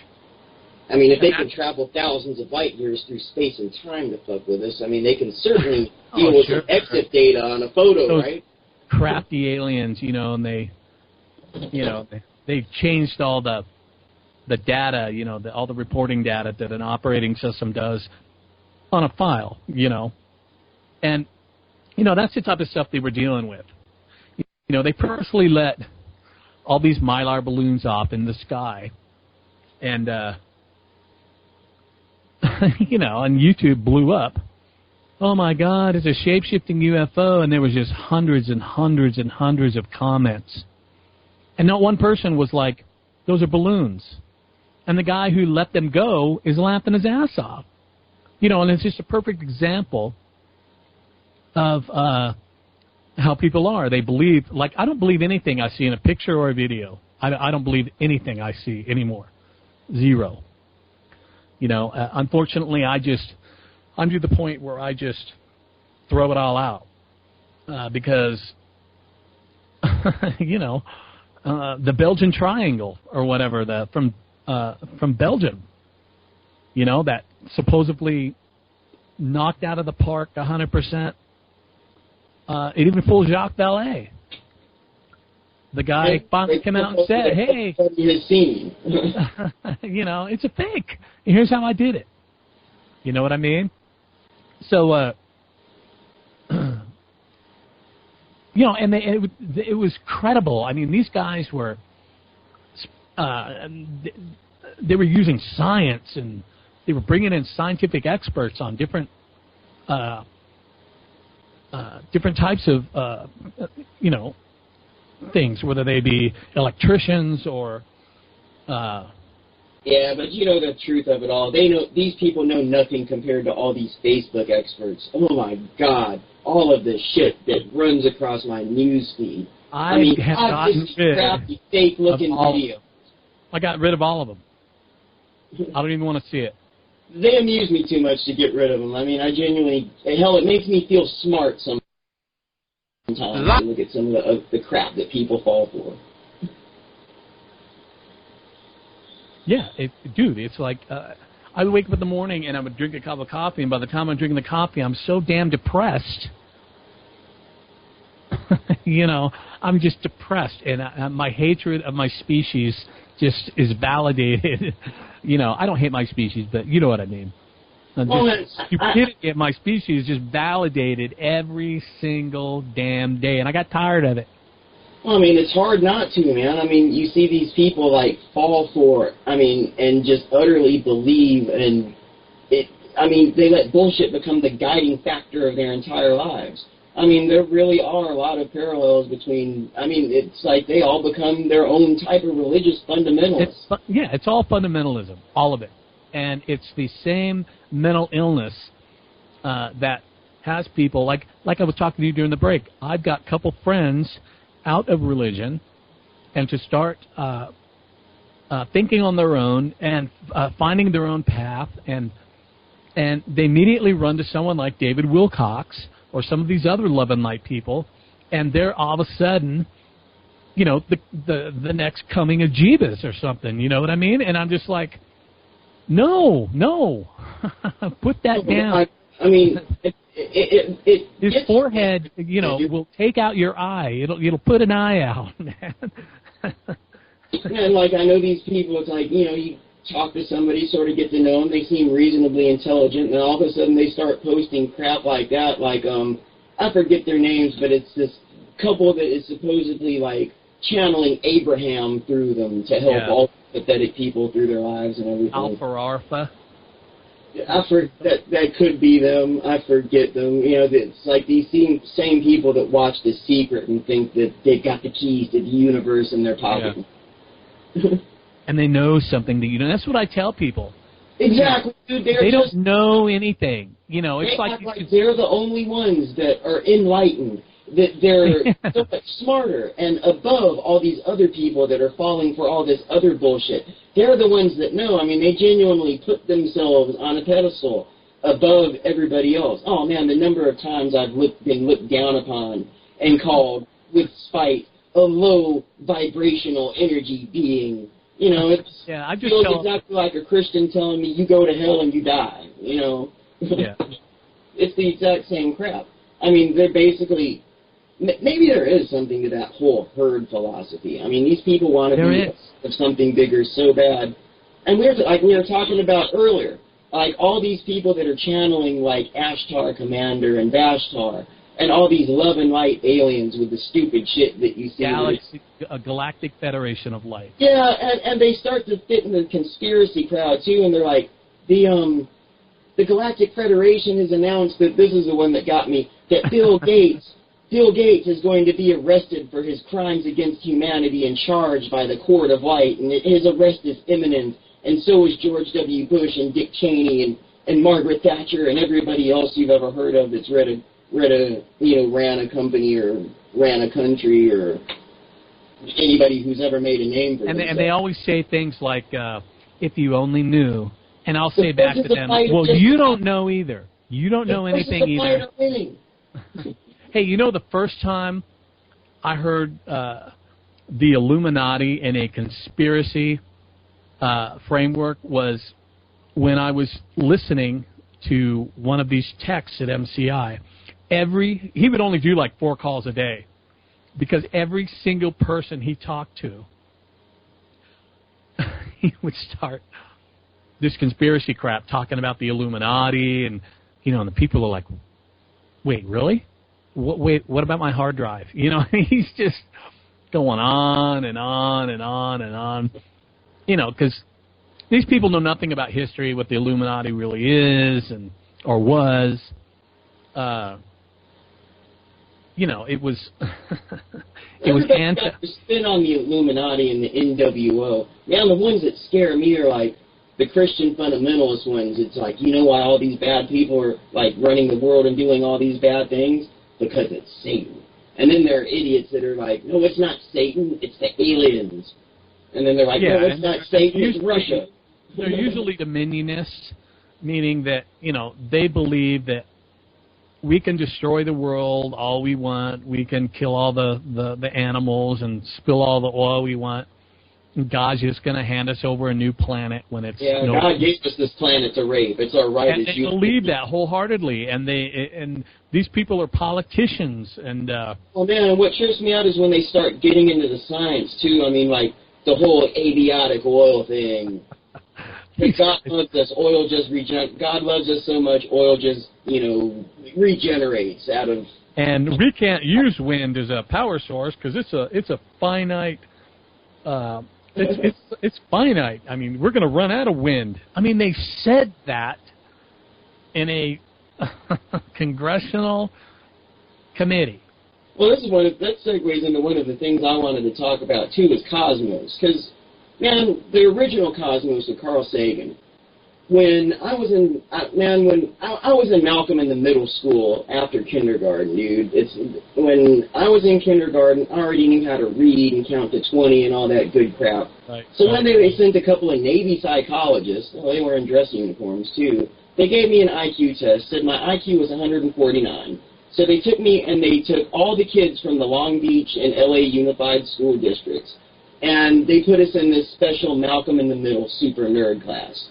I mean, if they can travel thousands of light years through space and time to fuck with us, I mean, they can certainly deal with some exit data on a photo, those right? Crafty aliens, and they've changed all the data, all the reporting data that an operating system does on a file, And, that's the type of stuff they were dealing with. They purposely let all these Mylar balloons off in the sky. And, and YouTube blew up. Oh, my God, it's a shape-shifting UFO. And there was just hundreds and hundreds and hundreds of comments. And not one person was like, those are balloons. And the guy who let them go is laughing his ass off. And it's just a perfect example of how people are. They believe, I don't believe anything I see in a picture or a video. I don't believe anything I see anymore. Zero. Unfortunately, I'm to the point where I just throw it all out because, the Belgian Triangle or whatever from Belgium, that supposedly knocked out of the park 100%. It even fooled Jacques Vallée. The guy finally came out and said, "Hey, it's a fake. Here's how I did it." You know what I mean? So, and it was credible. I mean, these guys were, they were using science, and they were bringing in scientific experts on different types of, things, whether they be electricians or. Yeah, but you know the truth of it all. These people know nothing compared to all these Facebook experts. Oh my God, all of the shit that runs across my news feed. I have gotten rid fake-looking videos. I got rid of all of them. I don't even want to see it. They amuse me too much to get rid of them. I mean, I genuinely, hell, it makes me feel smart sometimes to look at some of the crap that people fall for. Yeah, dude, it's like I would wake up in the morning and I would drink a cup of coffee, and by the time I'm drinking the coffee, I'm so damn depressed. I'm just depressed, and my hatred of my species just is validated. I don't hate my species, but you know what I mean. Stupidity of my species is just validated every single damn day, and I got tired of it. Well, I mean, it's hard not to, man. I mean, you see these people, fall for, and just utterly believe, and they let bullshit become the guiding factor of their entire lives. I mean, there really are a lot of parallels between, it's like they all become their own type of religious fundamentalists. It's all fundamentalism, all of it. And it's the same mental illness that has people, like I was talking to you during the break. I've got a couple friends out of religion and to start thinking on their own and finding their own path, and they immediately run to someone like David Wilcox or some of these other love and light people, and they're all of a sudden, the next coming of Jeebus or something, you know what I mean? And I'm just like, no, put that down. His forehead, will take out your eye. It'll put an eye out, man. And I know these people. It's like you talk to somebody, sort of get to know them. They seem reasonably intelligent, and then all of a sudden they start posting crap like that. I forget their names, but it's this couple that is supposedly channeling Abraham through them to help all pathetic people through their lives and everything. Alpha. That could be them. I forget them. It's like these same people that watch The Secret and think that they got the keys to the universe in their pocket. Yeah. And they know something that you don't. That's what I tell people. Exactly, dude. They don't know anything. It's like they're the only ones that are enlightened. That they're so much smarter and above all these other people that are falling for all this other bullshit. They're the ones that know. They genuinely put themselves on a pedestal above everybody else. Oh, man, the number of times I've been looked down upon and called, with spite, a low vibrational energy being. It feels exactly like a Christian telling me you go to hell and you die. Yeah. It's the exact same crap. They're basically... Maybe there is something to that whole herd philosophy. These people want to be of something bigger so bad. And we were talking about earlier, all these people that are channeling Ashtar Commander and Vashtar and all these love and light aliens with the stupid shit that you see. A Galactic Federation of Light. Yeah, and they start to fit in the conspiracy crowd too, and they're like, the Galactic Federation has announced that this is the one that got me, that Bill Gates is going to be arrested for his crimes against humanity and charged by the Court of Light, and his arrest is imminent, and so is George W. Bush and Dick Cheney and Margaret Thatcher and everybody else you've ever heard of that's ran a company or ran a country, or anybody who's ever made a name for themselves. And they always say things like, if you only knew. And I'll say back to them, well, you don't know either. You don't know anything either. Hey, you know the first time I heard the Illuminati in a conspiracy framework was when I was listening to one of these texts at MCI. He would only do like 4 calls a day because every single person he talked to, he would start this conspiracy crap talking about the Illuminati, and and the people are like, wait, really? What about my hard drive? He's just going on and on and on and on. Because these people know nothing about history, what the Illuminati really is or was. It was it was got to spin on the Illuminati and the NWO. Now the ones that scare me are like the Christian fundamentalist ones. It's like, why all these bad people are like running the world and doing all these bad things? Because it's Satan. And then there are idiots that are like, no, it's not Satan, it's the aliens. And then they're like, no, it's not Satan, it's Russia. They're usually dominionists, meaning that, they believe that we can destroy the world all we want, we can kill all the animals and spill all the oil we want. God's just going to hand us over a new planet when it's... Yeah, God gave us this planet to rape. It's our right. And they believe that wholeheartedly, and these people are politicians. And well, man, what trips me out is when they start getting into the science, too. I mean, like, the whole abiotic oil thing. God loves us. Oil just God loves us so much, oil just, regenerates out of... And we can't use wind as a power source because it's a finite... It's finite. I mean, we're going to run out of wind. I mean, they said that in a congressional committee. Well, that segues into one of the things I wanted to talk about too, is Cosmos, because man, the original Cosmos of Carl Sagan. When I was in Malcolm in the middle school after kindergarten, dude. When I was in kindergarten, I already knew how to read and count to 20 and all that good crap. Right. So one day they sent a couple of Navy psychologists. Well, they were in dress uniforms too. They gave me an IQ test. Said my IQ was 149. So they took me and they took all the kids from the Long Beach and LA Unified School Districts, and they put us in this special Malcolm in the Middle super nerd class.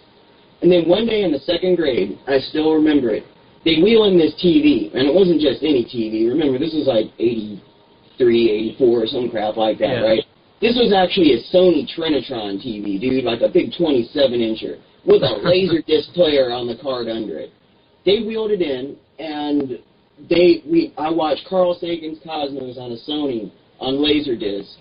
And then one day in the 2nd grade, I still remember it, they wheel in this TV, and it wasn't just any TV. Remember, this was like 83, 84, or some crap like that, right? This was actually a Sony Trinitron TV, dude, like a big 27-incher, with a Laserdisc player on the card under it. They wheeled it in, and I watched Carl Sagan's Cosmos on a Sony on Laserdisc,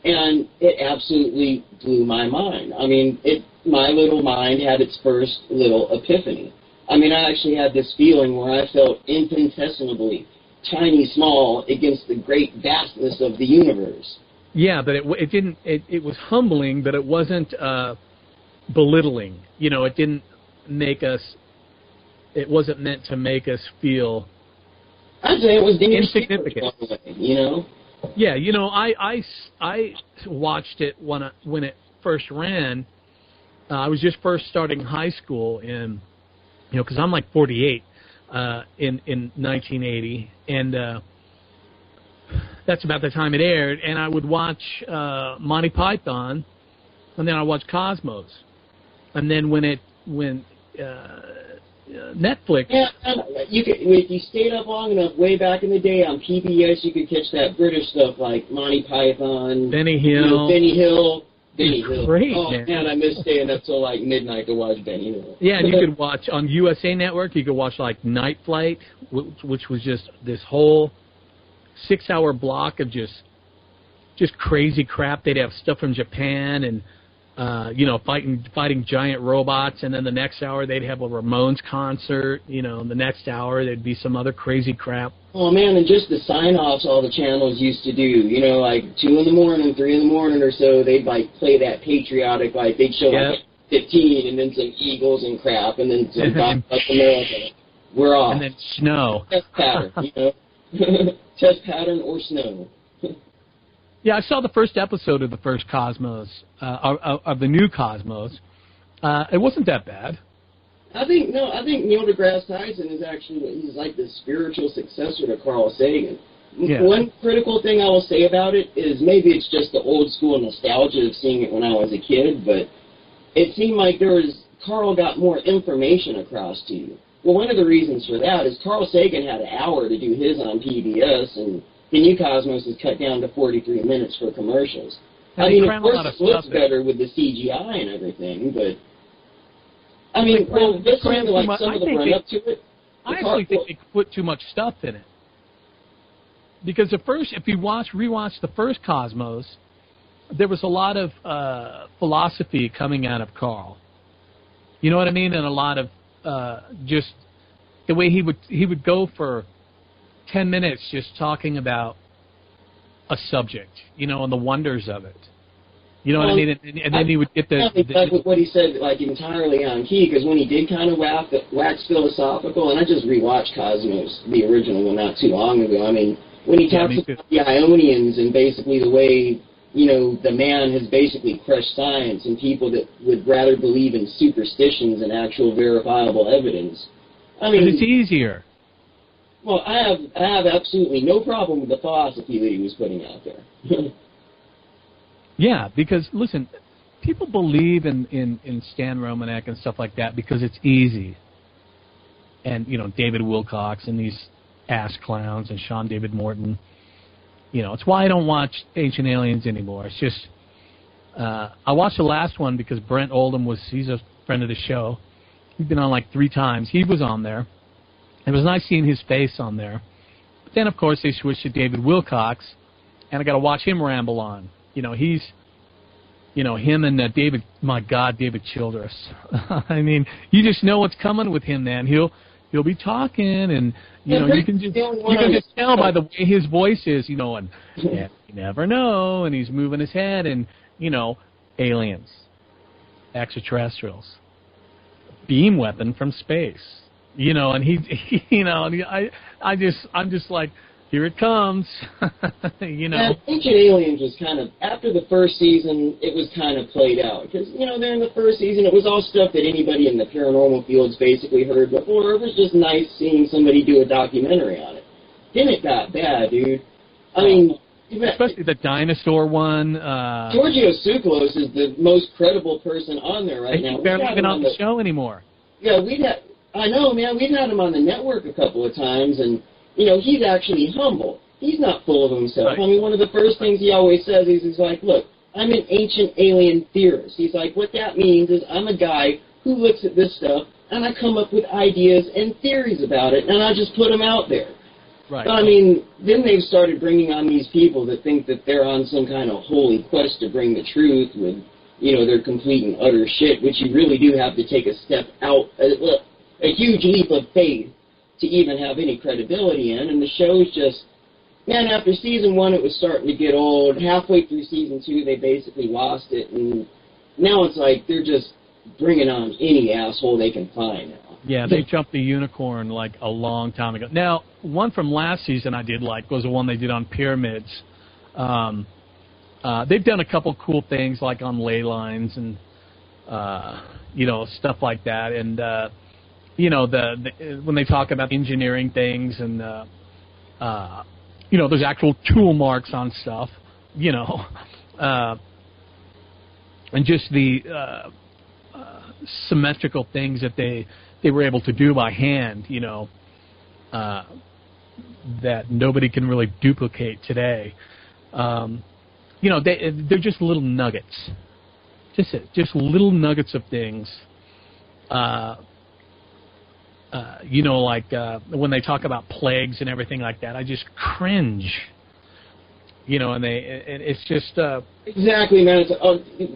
and it absolutely blew my mind. I mean, my little mind had its first little epiphany. I mean, I actually had this feeling where I felt infinitesimally tiny, small against the great vastness of the universe. Yeah, but it didn't. It was humbling, but it wasn't belittling. It didn't make us. It wasn't meant to make us feel. I'd say it was insignificant. Yeah, I watched it when it first ran. I was just first starting high school in, because I'm like 48 in 1980, and that's about the time it aired. And I would watch Monty Python, and then I watched Cosmos, and then when Netflix. Yeah, if you stayed up long enough, way back in the day on PBS, you could catch that British stuff like Monty Python, Benny Hill. Benny Hill. Great, oh man, I miss staying up till like midnight to watch Benny Hill. Yeah, and you could watch on USA Network. You could watch like Night Flight, which was just this whole 6-hour block of just crazy crap. They'd have stuff from Japan and fighting giant robots, and then the next hour they'd have a Ramones concert. And the next hour there'd be some other crazy crap. Oh man, and just the sign-offs all the channels used to do, like 2 in the morning, 3 in the morning or so, they'd like play that patriotic, like they'd show like 15 and then some Eagles and crap, and then some God Bless America. We're off. And then snow. Test pattern, test pattern or snow. Yeah, I saw the first episode of the first Cosmos, of the new Cosmos. It wasn't that bad. I think Neil deGrasse Tyson is actually, he's like the spiritual successor to Carl Sagan. Yeah. One critical thing I will say about it is maybe it's just the old school nostalgia of seeing it when I was a kid, but it seemed like Carl got more information across to you. Well, one of the reasons for that is Carl Sagan had an hour to do his on PBS, and the new Cosmos is cut down to 43 minutes for commercials. And I mean, of course, of it looks better with the CGI and everything, but I mean, just like some of the run-up to it. I actually think they put too much stuff in it. Because if you rewatch the first Cosmos, there was a lot of philosophy coming out of Carl. You know what I mean? And a lot of just the way he would go for 10 minutes just talking about a subject, you know, and the wonders of it. You know what I mean? And then he would get like what he said, like entirely on key, because when he did kind of wax philosophical, and I just rewatched Cosmos, the original one, not too long ago. I mean, when he talks about the Ionians and basically the way, you know, the man has basically crushed science and people that would rather believe in superstitions than actual verifiable evidence. I mean, it's easier. Well, I have absolutely no problem with the philosophy that he was putting out there. Yeah, because, listen, people believe in Stan Romanek and stuff like that because it's easy. And, you know, David Wilcox and these ass clowns and Sean David Morton. You know, it's why I don't watch Ancient Aliens anymore. It's just, I watched the last one because Brent Oldham he's a friend of the show. He's been on like 3 times. He was on there. It was nice seeing his face on there. But then, of course, they switched to David Wilcox, and I got to watch him ramble on. You know, he's, you know, him and David, my God, David Childress. I mean, you just know what's coming with him, man. He'll be talking, and, you know, you can just tell by the way his voice is, you know, and yeah, you never know, and he's moving his head, and, you know, aliens, extraterrestrials, beam weapon from space, you know, and he you know, and I'm just like, here it comes, you know. Yeah, Ancient Aliens was kind of, after the first season, it was kind of played out. Because, you know, during the first season, it was all stuff that anybody in the paranormal fields basically heard before. It was just nice seeing somebody do a documentary on it. Then it got bad, dude. I mean... Especially the dinosaur one. Giorgio Tsoukalos is the most credible person on there right now. He's barely even on the show anymore. Yeah, I know, man. We've had him on the network a couple of times, and... You know, he's actually humble. He's not full of himself. Right. I mean, one of the first things he always says is he's like, look, I'm an ancient alien theorist. He's like, what that means is I'm a guy who looks at this stuff, and I come up with ideas and theories about it, and I just put them out there. Right. But, I mean, then they've started bringing on these people that think that they're on some kind of holy quest to bring the truth with, you know, their complete and utter shit, which you really do have to take a step out, a huge leap of faith to even have any credibility in, and the show's just, man, after season 1 it was starting to get old. Halfway through season 2 they basically lost it, and now it's like they're just bringing on any asshole they can find now. Yeah, they jumped the unicorn like a long time ago. Now, one from last season I did like was the one they did on pyramids. They've done a couple cool things like on ley lines and, you know, stuff like that, and you know, when they talk about engineering things and, you know, there's actual tool marks on stuff, you know, and just the symmetrical things that they were able to do by hand, you know, that nobody can really duplicate today. You know, they're just little nuggets, just little nuggets of things. You know, like when they talk about plagues and everything like that, I just cringe. You know, and it's just exactly, man.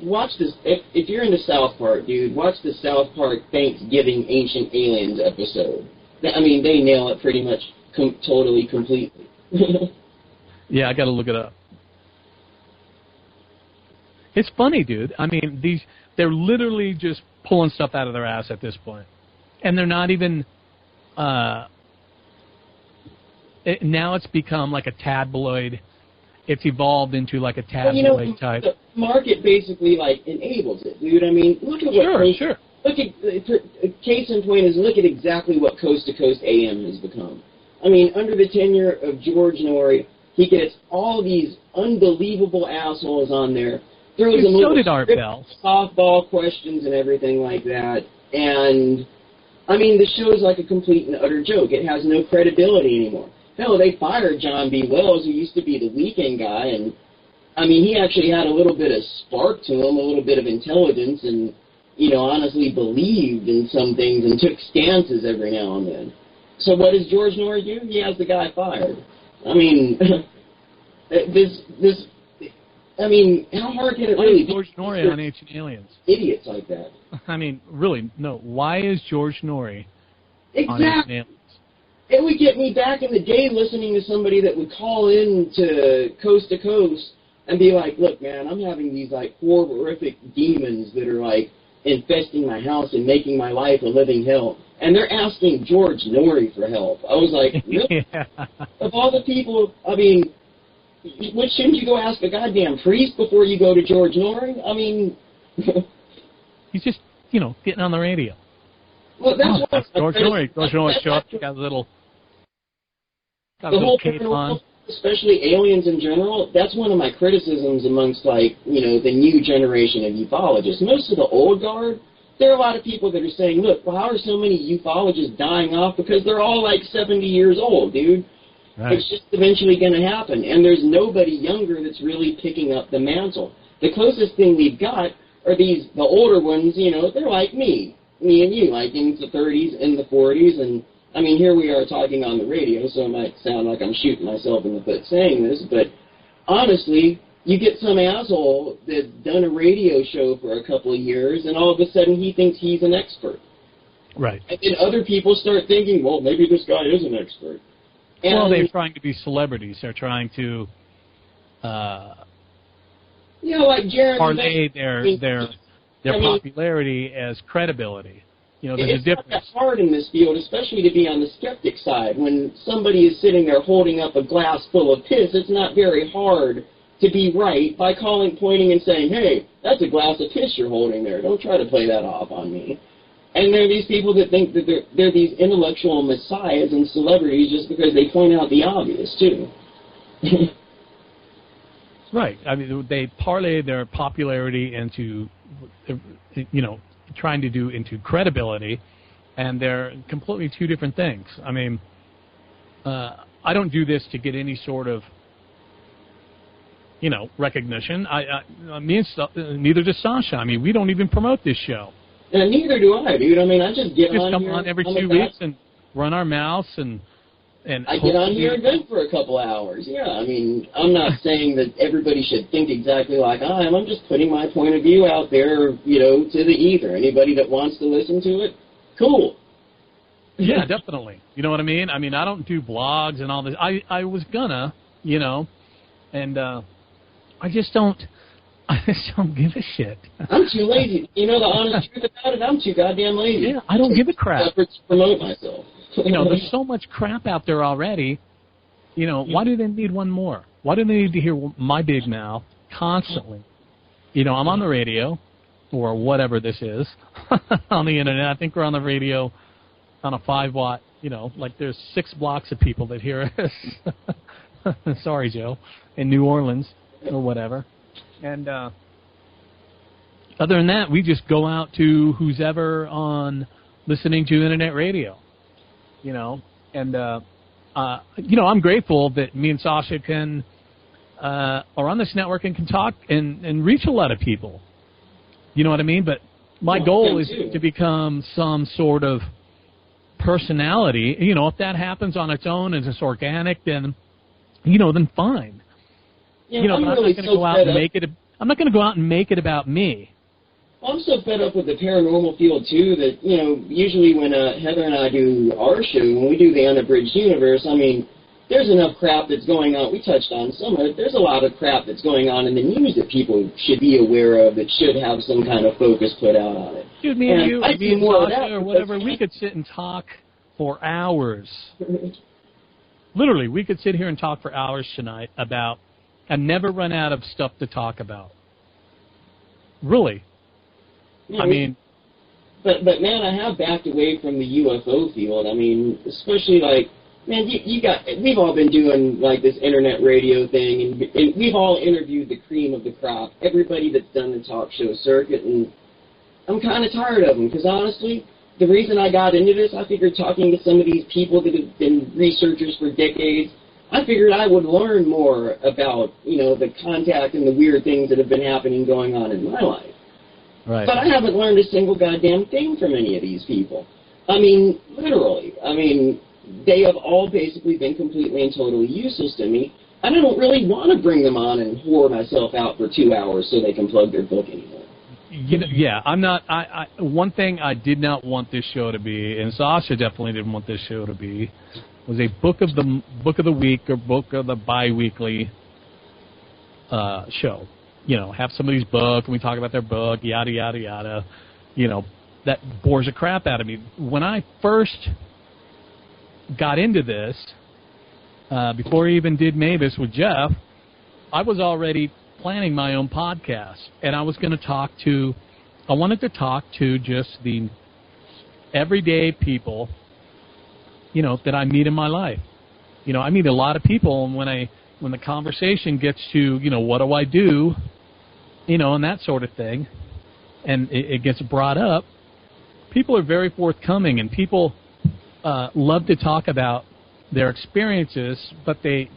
Watch this. If you're into South Park, dude, watch the South Park Thanksgiving Ancient Aliens episode. I mean, they nail it pretty much, totally, completely. Yeah, I got to look it up. It's funny, dude. I mean, they're literally just pulling stuff out of their ass at this point. And they're not even, now it's become like a tabloid. It's evolved into like a tabloid type. The market basically like enables it, dude. I mean, look at what look at, case in point is look at exactly what Coast to Coast AM has become. I mean, under the tenure of George Norrie, he gets all these unbelievable assholes on there, throws them so did Art Bell. Softball questions and everything like that, and I mean, the show's like a complete and utter joke. It has no credibility anymore. Hell, they fired John B. Wells, who used to be the weekend guy, and I mean, he actually had a little bit of spark to him, a little bit of intelligence, and, you know, honestly believed in some things and took stances every now and then. So what does George Norrie do? He has the guy fired. I mean, I mean, how hard can it really be? George Norrie on Ancient Aliens? Idiots like that. I mean, really, no. Why is George Norrie on Ancient Aliens? It would get me back in the day listening to somebody that would call in to Coast and be like, look, man, I'm having these, like, horrific demons that are, like, infesting my house and making my life a living hell. And they're asking George Norrie for help. I was like, really? Yeah. Of all the people, I mean, shouldn't you go ask a goddamn priest before you go to George Norrie? I mean... He's just, you know, getting on the radio. Well, that's George Norrie. George Norrie show up, got a little cape on. Especially aliens in general, that's one of my criticisms amongst, like, you know, the new generation of ufologists. Most of the old guard, there are a lot of people that are saying, look, well, how are so many ufologists dying off? Because they're all, like, 70 years old, dude. Right. It's just eventually going to happen. And there's nobody younger that's really picking up the mantle. The closest thing we've got are the older ones, you know, they're like me and you, like in the 30s and the 40s, and I mean, here we are talking on the radio, so it might sound like I'm shooting myself in the foot saying this, but honestly, you get some asshole that's done a radio show for a couple of years, and all of a sudden he thinks he's an expert. Right. And then other people start thinking, well, maybe this guy is an expert. And well, they're trying to be celebrities. They're trying to like Jeremy parlay their popularity as credibility. You know, there's a difference. It's not that hard in this field, especially to be on the skeptic side. When somebody is sitting there holding up a glass full of piss, it's not very hard to be right by pointing and saying, hey, that's a glass of piss you're holding there. Don't try to play that off on me. And there are these people that think that they're these intellectual messiahs and celebrities just because they point out the obvious, too. Right. I mean, they parlay their popularity into, you know, trying to do into credibility, and they're completely two different things. I mean, I don't do this to get any sort of, you know, recognition. Neither does Sasha. I mean, we don't even promote this show. And neither do I, dude. I mean, I just get on come here on every 2 weeks and run our mouths and I get on here and vent for a couple hours. Yeah, I mean, I'm not saying that everybody should think exactly like I am. I'm just putting my point of view out there, you know, to the ether. Anybody that wants to listen to it, cool. Yeah, definitely. You know what I mean? I mean, I don't do blogs and all this. I was gonna, you know, and I just don't give a shit. I'm too lazy. You know the honest truth about it? I'm too goddamn lazy. Yeah, I don't give a crap. To promote myself. You know, there's so much crap out there already. You know, why do they need one more? Why do they need to hear my big mouth constantly? You know, I'm on the radio, or whatever this is, on the internet. I think we're on the radio on a 5-watt, you know, like there's 6 blocks of people that hear us. Sorry, Joe, in New Orleans or whatever. And other than that, we just go out to who's ever on listening to internet radio. You know, and, you know, I'm grateful that me and Sasha are on this network and can talk and reach a lot of people. You know what I mean? But my goal is to become some sort of personality. You know, if that happens on its own and it's organic, then, you know, then fine. Yeah, you know, but I'm not going to go out and make it. I'm not going to go out and make it about me. I'm so fed up with the paranormal field, too, that, you know, usually when Heather and I do our show, when we do the Unabridged Universe, I mean, there's enough crap that's going on. We touched on some of it. There's a lot of crap that's going on in the news that people should be aware of, that should have some kind of focus put out on it. Dude, me and you, me and Sasha or whatever, we could sit and talk for hours. Literally, we could sit here and talk for hours tonight about, and never run out of stuff to talk about. Really. I mean, But man, I have backed away from the UFO field. I mean, especially like, man, we've all been doing like this internet radio thing, and we've all interviewed the cream of the crop, everybody that's done the talk show circuit, and I'm kind of tired of them, because honestly, the reason I got into this, I figured talking to some of these people that have been researchers for decades, I figured I would learn more about, you know, the contact and the weird things that have been going on in my life. Right. But I haven't learned a single goddamn thing from any of these people. I mean, literally. I mean, they have all basically been completely and totally useless to me. And I don't really want to bring them on and whore myself out for 2 hours so they can plug their book anymore. You know, yeah, I'm not. One thing I did not want this show to be, and Sasha definitely didn't want this show to be, was a book of the week or book of the bi-weekly show. You know, have somebody's book and we talk about their book, yada yada yada. You know, that bores the crap out of me. When I first got into this, before I even did Mavis with Jeff, I was already planning my own podcast, and I was going to I wanted to talk to just the everyday people, you know, that I meet in my life. You know, I meet a lot of people, and when the conversation gets to, you know, what do I do, you know, and that sort of thing, and it gets brought up, people are very forthcoming, and people love to talk about their experiences, but they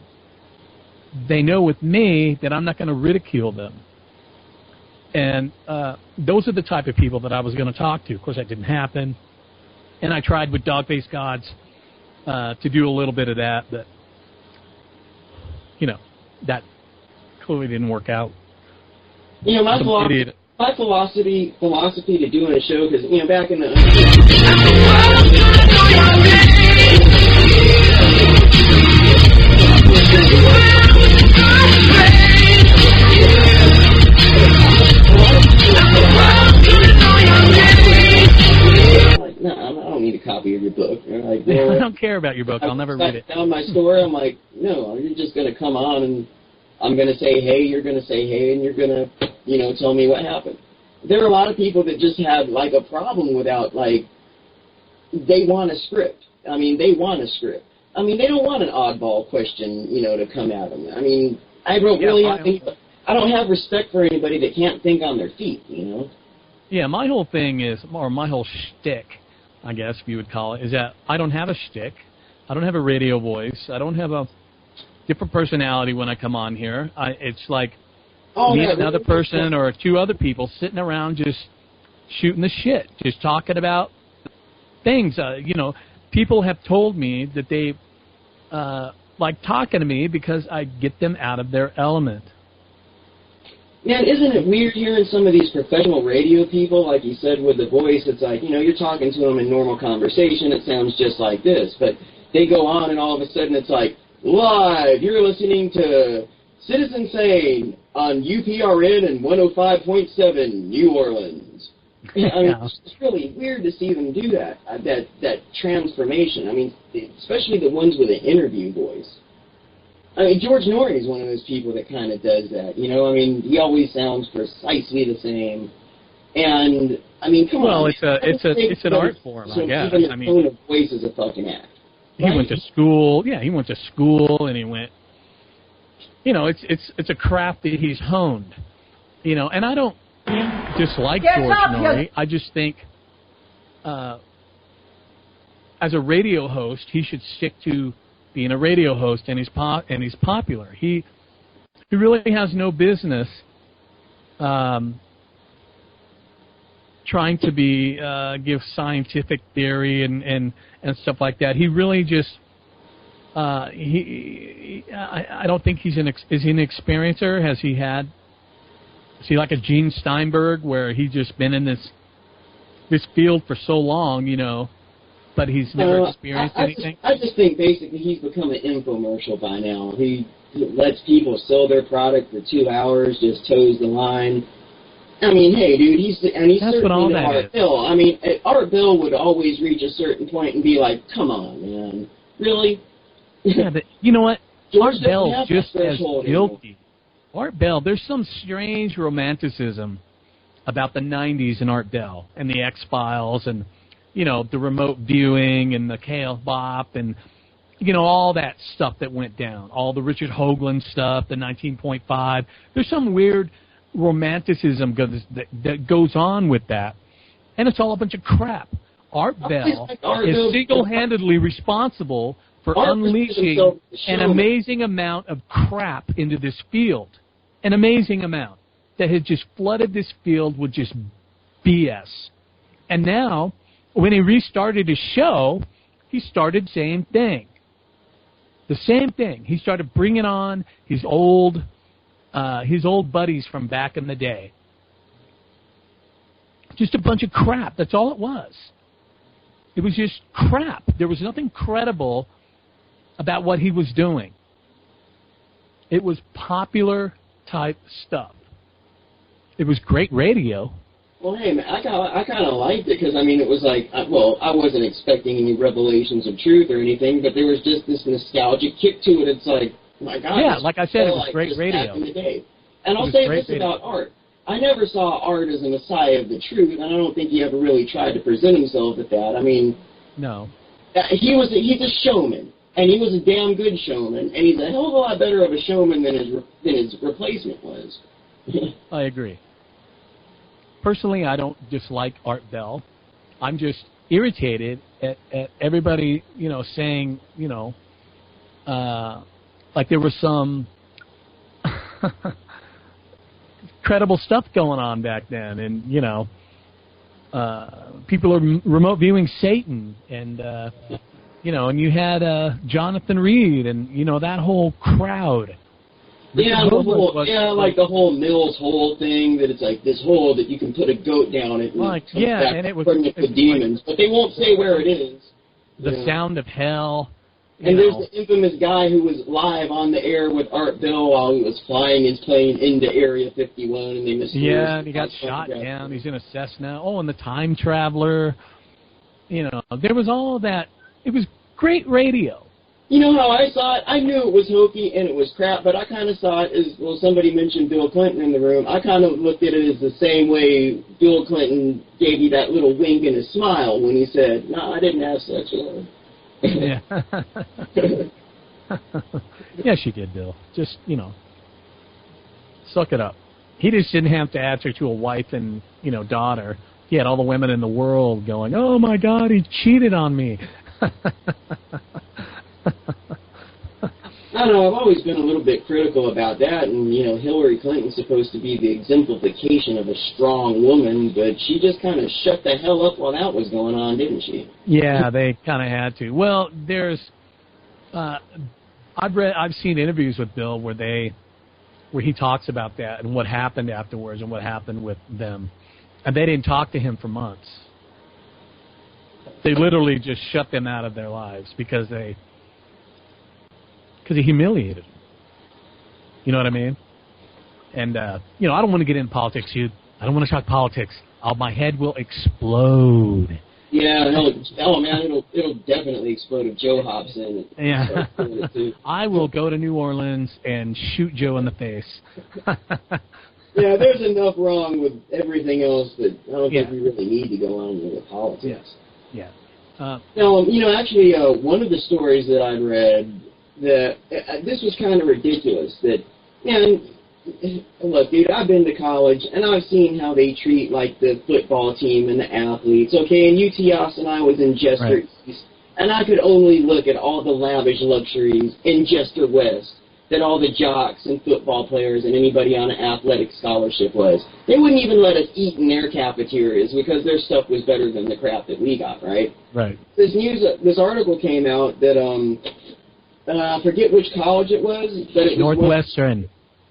know with me that I'm not going to ridicule them. And those are the type of people that I was going to talk to. Of course, that didn't happen. And I tried with Dog-Faced Gods to do a little bit of that, but, you know, that clearly didn't work out. You know, my philosophy to doing a show, because, you know, back in the... No, I don't need a copy of your book. Like, well, I don't care about your book. I'll never read it. Down my store, I'm like, no, you're just going to come on and I'm going to say hey, you're going to say hey, and you're going to, you know, tell me what happened. There are a lot of people that just have, like, a problem without, like, they want a script. I mean, they want a script. I mean, they don't want an oddball question, you know, to come at them. I mean, I don't have respect for anybody that can't think on their feet, you know? Yeah, my whole thing is, or my whole shtick, I guess if you would call it, is that I don't have a shtick. I don't have a radio voice. I don't have a different personality when I come on here. It's like me and another person or two other people sitting around just shooting the shit, just talking about things. You know, people have told me that they like talking to me because I get them out of their element. Man, isn't it weird hearing some of these professional radio people, like you said with the voice, it's like, you know, you're talking to them in normal conversation, it sounds just like this, but they go on and all of a sudden it's like, live, you're listening to Citizen Sane on UPRN and 105.7 New Orleans. I mean, it's really weird to see them do that transformation. I mean, especially the ones with an interview voice. I mean, George Norrie is one of those people that kind of does that, you know? I mean, he always sounds precisely the same. And, I mean, come on. Well, it's an art form, I guess. Even the tone of voice is a fucking act. He went to school. Yeah, he went to school, and he went. You know, it's a craft that he's honed. You know, and I don't dislike George Norrie. I just think, as a radio host, he should stick to being a radio host, and he's popular. He really has no business trying to give scientific theory and stuff like that. He really just I don't think is he an experiencer? Is he like a Gene Steinberg where he's just been in this field for so long, you know, but he's never experienced anything? I just think basically he's become an infomercial by now. He lets people sell their product for 2 hours, just toes the line. I mean, hey, dude, he's certainly Art Bell. I mean, Art Bell would always reach a certain point and be like, come on, man, really? Yeah, but you know what? Art Bell's just as guilty. Art Bell, there's some strange romanticism about the 90s and Art Bell and the X-Files and, you know, the remote viewing and the Chaos Bop and, you know, all that stuff that went down, all the Richard Hoagland stuff, the 19.5. There's some weird romanticism that goes on with that, and it's all a bunch of crap. Art Bell is single-handedly responsible for unleashing an amazing amount of crap into this field, an amazing amount that has just flooded this field with just BS. And now, when he restarted his show, he started the same thing. The same thing. He started bringing on his old buddies from back in the day. Just a bunch of crap. That's all it was. It was just crap. There was nothing credible about what he was doing. It was popular type stuff. It was great radio. Well, hey, man, I kind of liked it because, I mean, it was like, I wasn't expecting any revelations of truth or anything, but there was just this nostalgic kick to it. It's like, my God. Yeah, like I said, it was great radio. Back in the day. And I'll say this about Art. I never saw Art as a messiah of the truth, and I don't think he ever really tried to present himself at that. I mean, no. He's a showman, and he was a damn good showman, and he's a hell of a lot better of a showman than his replacement was. I agree. Personally, I don't dislike Art Bell. I'm just irritated at everybody, you know, saying, you know, like there was some credible stuff going on back then, and, you know, people are remote viewing Satan, and, you know, and you had Jonathan Reed, and, you know, that whole crowd. Yeah, like the whole Mills hole thing, that it's like this hole that you can put a goat down it and and it was the demons, but they won't say where it is. The Sound of Hell. And there's the infamous guy who was live on the air with Art Bell while he was flying his plane into Area 51, and they missed. Yeah, and he got shot down. He's in a Cessna. Oh, and the Time Traveler. You know, there was all that. It was great radio. You know how I saw it? I knew it was hokey and it was crap, but I kind of saw it as, well, somebody mentioned Bill Clinton in the room. I kind of looked at it as the same way Bill Clinton gave you that little wink and a smile when he said, "No, I didn't have sex with her." Yeah. Yes, you did, Bill. Just, you know, suck it up. He just didn't have to answer to a wife and, you know, daughter. He had all the women in the world going, "Oh, my God, he cheated on me." I don't know, I've always been a little bit critical about that, and, you know, Hillary Clinton's supposed to be the exemplification of a strong woman, but she just kind of shut the hell up while that was going on, didn't she? Yeah, they kind of had to. Well, there's, I've seen interviews with Bill where he talks about that and what happened afterwards and what happened with them, and they didn't talk to him for months. They literally just shut them out of their lives because he humiliated them. You know what I mean? And, you know, I don't want to get into politics, dude. I don't want to talk politics. My head will explode. Yeah, man, it'll definitely explode if Joe hops in. Yeah. I will go to New Orleans and shoot Joe in the face. Yeah, there's enough wrong with everything else that I don't think we really need to go on with politics. Yeah. Now, you know, actually, one of the stories that I read, this was kind of ridiculous. That, man, look, dude, I've been to college, and I've seen how they treat, like, the football team and the athletes. Okay, and UT Austin, I was in Jester East, and I could only look at all the lavish luxuries in Jester West that all the jocks and football players and anybody on an athletic scholarship was. They wouldn't even let us eat in their cafeterias because their stuff was better than the crap that we got, right? Right. This article came out that, I forget which college it was, but it was Northwestern.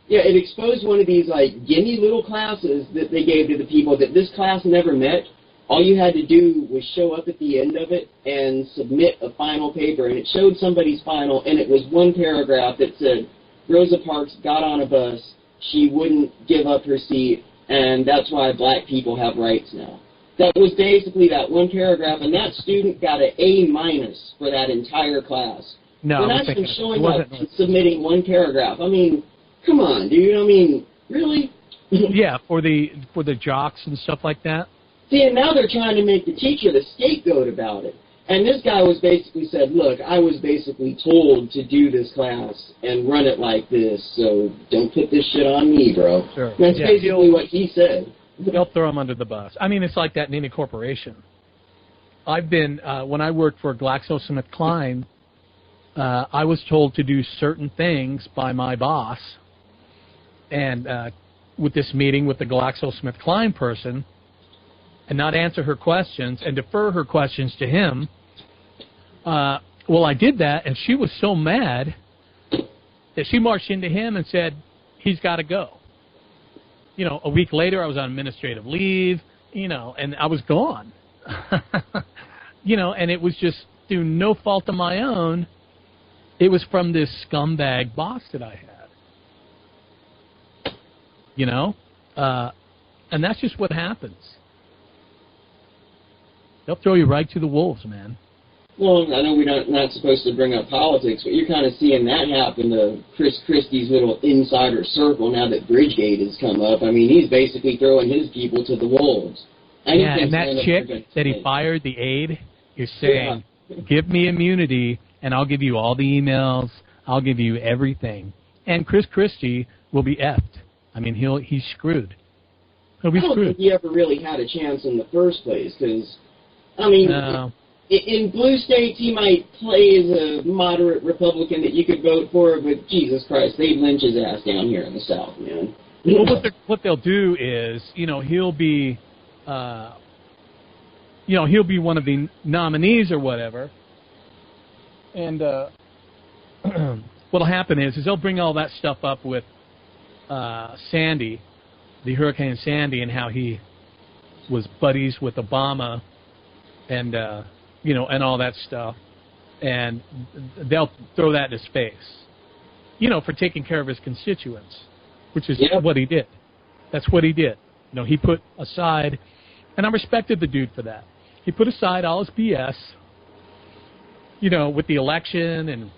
It exposed one of these, like, gimme little classes that they gave to the people that this class never met. All you had to do was show up at the end of it and submit a final paper, and it showed somebody's final, and it was one paragraph that said, Rosa Parks got on a bus, she wouldn't give up her seat, and that's why black people have rights now. That was basically that one paragraph, and that student got an A- for that entire class. No, and that's been showing up and submitting one paragraph. I mean, come on, dude. I mean, really? Yeah, for the jocks and stuff like that. See, and now they're trying to make the teacher the scapegoat about it. And this guy was basically said, look, I was basically told to do this class and run it like this, so don't put this shit on me, bro. Sure. And that's basically what he said. They'll throw him under the bus. I mean, it's like that in any corporation. I've been, when I worked for GlaxoSmithKline, I was told to do certain things by my boss. And with this meeting with the GlaxoSmithKline person, and not answer her questions and defer her questions to him. Well, I did that, and she was so mad that she marched into him and said, he's got to go. You know, a week later, I was on administrative leave, you know, and I was gone. You know, and it was just through no fault of my own. It was from this scumbag boss that I had. You know? And that's just what happens. They'll throw you right to the wolves, man. Well, I know we're not supposed to bring up politics, but you're kind of seeing that happen to Chris Christie's little insider circle now that Bridgegate has come up. I mean, he's basically throwing his people to the wolves. Yeah, and that chick that he fired, the aide, is saying, give me immunity, and I'll give you all the emails. I'll give you everything. And Chris Christie will be effed. I mean, he's screwed. He'll be screwed. I don't think he ever really had a chance in the first place, because, I mean... No. In blue states, he might play as a moderate Republican that you could vote for, but Jesus Christ, they'd lynch his ass down here in the South, man. Well, what they'll do is, you know, he'll be one of the nominees or whatever, and what'll happen is they'll bring all that stuff up with Sandy, the Hurricane Sandy, and how he was buddies with Obama, and you know, and all that stuff, and they'll throw that in his face, you know, for taking care of his constituents, which is what he did. That's what he did. You know, he put aside, and I respected the dude for that. He put aside all his BS, you know, with the election and,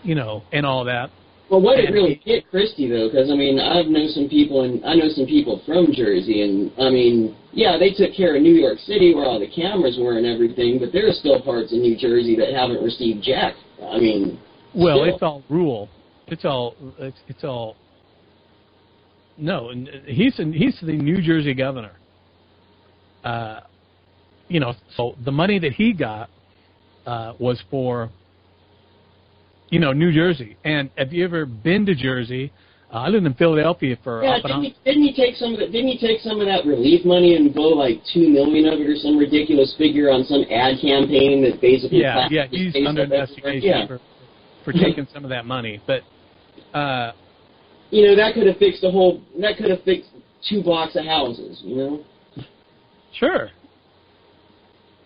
you know, and all that. Well, what it really hit Christie, though, because, I mean, I know some people from Jersey, and, I mean, yeah, they took care of New York City where all the cameras were and everything, but there are still parts of New Jersey that haven't received jack. I mean, well, it's all rural. It's all. No, he's the New Jersey governor. You know, so the money that he got was for, you know, New Jersey. And have you ever been to Jersey? I lived in Philadelphia for. Yeah, didn't he take some of that relief money and blow like $2 million of it or some ridiculous figure on some ad campaign that basically? Yeah, he's under investigation for taking some of that money. But you know, that could have fixed That could have fixed 2 blocks of houses. You know. Sure.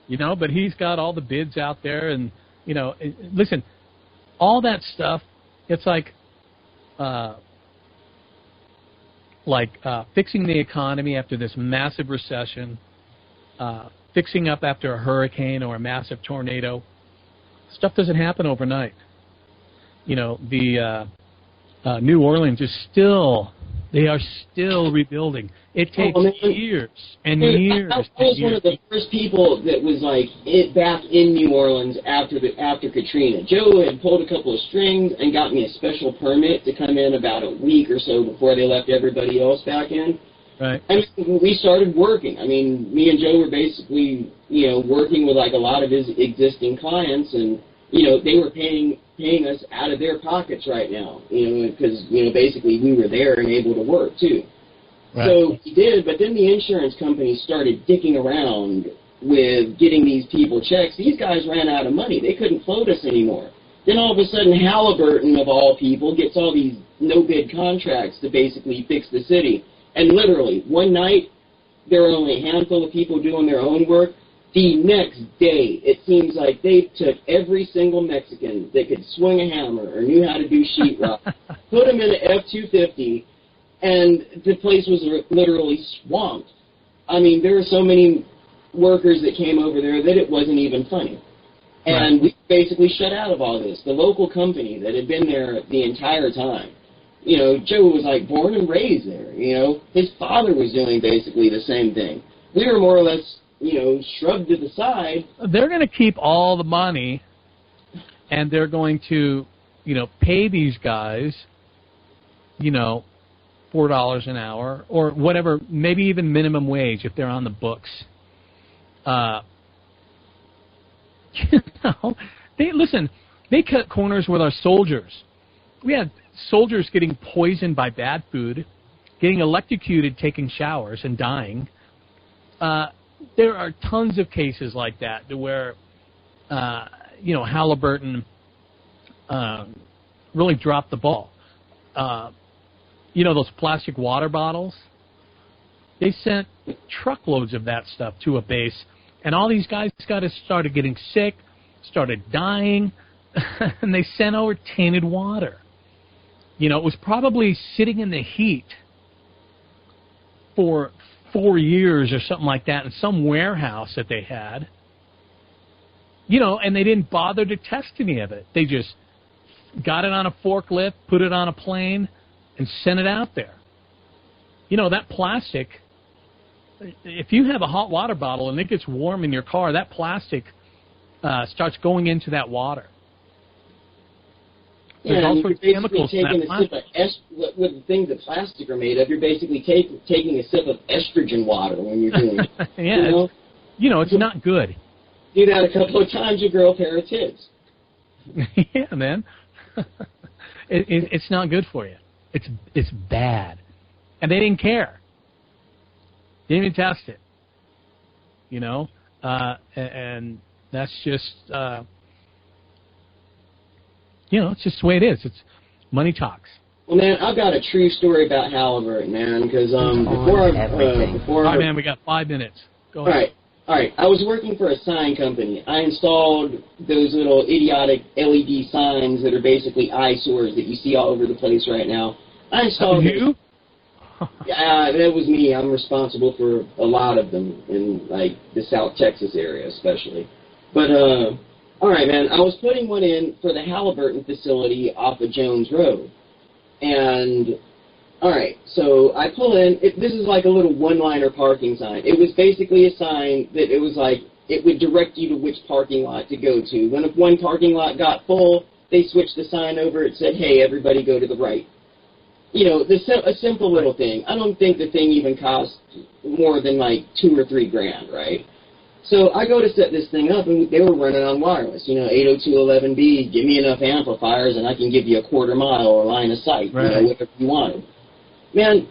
You know, but he's got all the bids out there, and you know, listen. All that stuff, it's like fixing the economy after this massive recession, fixing up after a hurricane or a massive tornado. Stuff doesn't happen overnight. You know, the New Orleans is they are still rebuilding. It takes years and years. I was one of the first people that was back in New Orleans after Katrina. Joe had pulled a couple of strings and got me a special permit to come in about a week or so before they left everybody else back in. Right. And we started working. I mean, me and Joe were basically, you know, working with like a lot of his existing clients, and you know, they were paying us out of their pockets right now, you know, because, you know, basically we were there and able to work, too. Right. So he did, but then the insurance company started dicking around with getting these people checks. These guys ran out of money. They couldn't float us anymore. Then all of a sudden, Halliburton, of all people, gets all these no-bid contracts to basically fix the city. And literally, one night, there were only a handful of people doing their own work. The next day, it seems like they took every single Mexican that could swing a hammer or knew how to do sheetrock, put them in an F-250, and the place was literally swamped. I mean, there were so many workers that came over there that it wasn't even funny. And we basically shut out of all this. The local company that had been there the entire time you know, Joe was like born and raised there, you know. His father was doing basically the same thing. We were more or less, you know, shrugged to the side. They're going to keep all the money, and they're going to, you know, pay these guys, you know, $4 an hour or whatever, maybe even minimum wage if they're on the books. You know, they cut corners with our soldiers. We had soldiers getting poisoned by bad food, getting electrocuted taking showers and dying. There are tons of cases like that where, you know, Halliburton really dropped the ball. You know, those plastic water bottles? They sent truckloads of that stuff to a base, and all these guys started getting sick, started dying, and they sent over tainted water. You know, it was probably sitting in the heat for 4 years or something like that in some warehouse that they had. You know, and they didn't bother to test any of it. They just got it on a forklift, put it on a plane, and sent it out there. You know, that plastic, if you have a hot water bottle and it gets warm in your car, that plastic starts going into that water. There's all sorts of chemicals in that plastic. With the things that plastic are made of, you're basically taking a sip of estrogen water when you're doing it. Yeah, you know, it's not good. Do that a couple of times, you grow a pair of tits. Yeah, man. It's not good for you. It's bad. And they didn't care. They didn't even test it. You know? And that's just, you know, it's just the way it is. It's money talks. Well, man, I've got a true story about Halliburton, man, because before All right, man, we got 5 minutes. Go ahead. All right. I was working for a sign company. I installed those little idiotic LED signs that are basically eyesores that you see all over the place right now. I installed you? Yeah, that was me. I'm responsible for a lot of them in, like, the South Texas area especially. But, all right, man, I was putting one in for the Halliburton facility off of Jones Road. And, all right, so I pull in. This is like a little one-liner parking sign. It was basically a sign that it was like it would direct you to which parking lot to go to. When if one parking lot got full, they switched the sign over. It said, hey, everybody go to the right. You know, a simple little thing. I don't think the thing even cost more than like $2 or $3 grand, right? So I go to set this thing up, and they were running on wireless. You know, 802.11b, give me enough amplifiers, and I can give you a quarter mile or line of sight, right. You know, whatever you wanted. Man,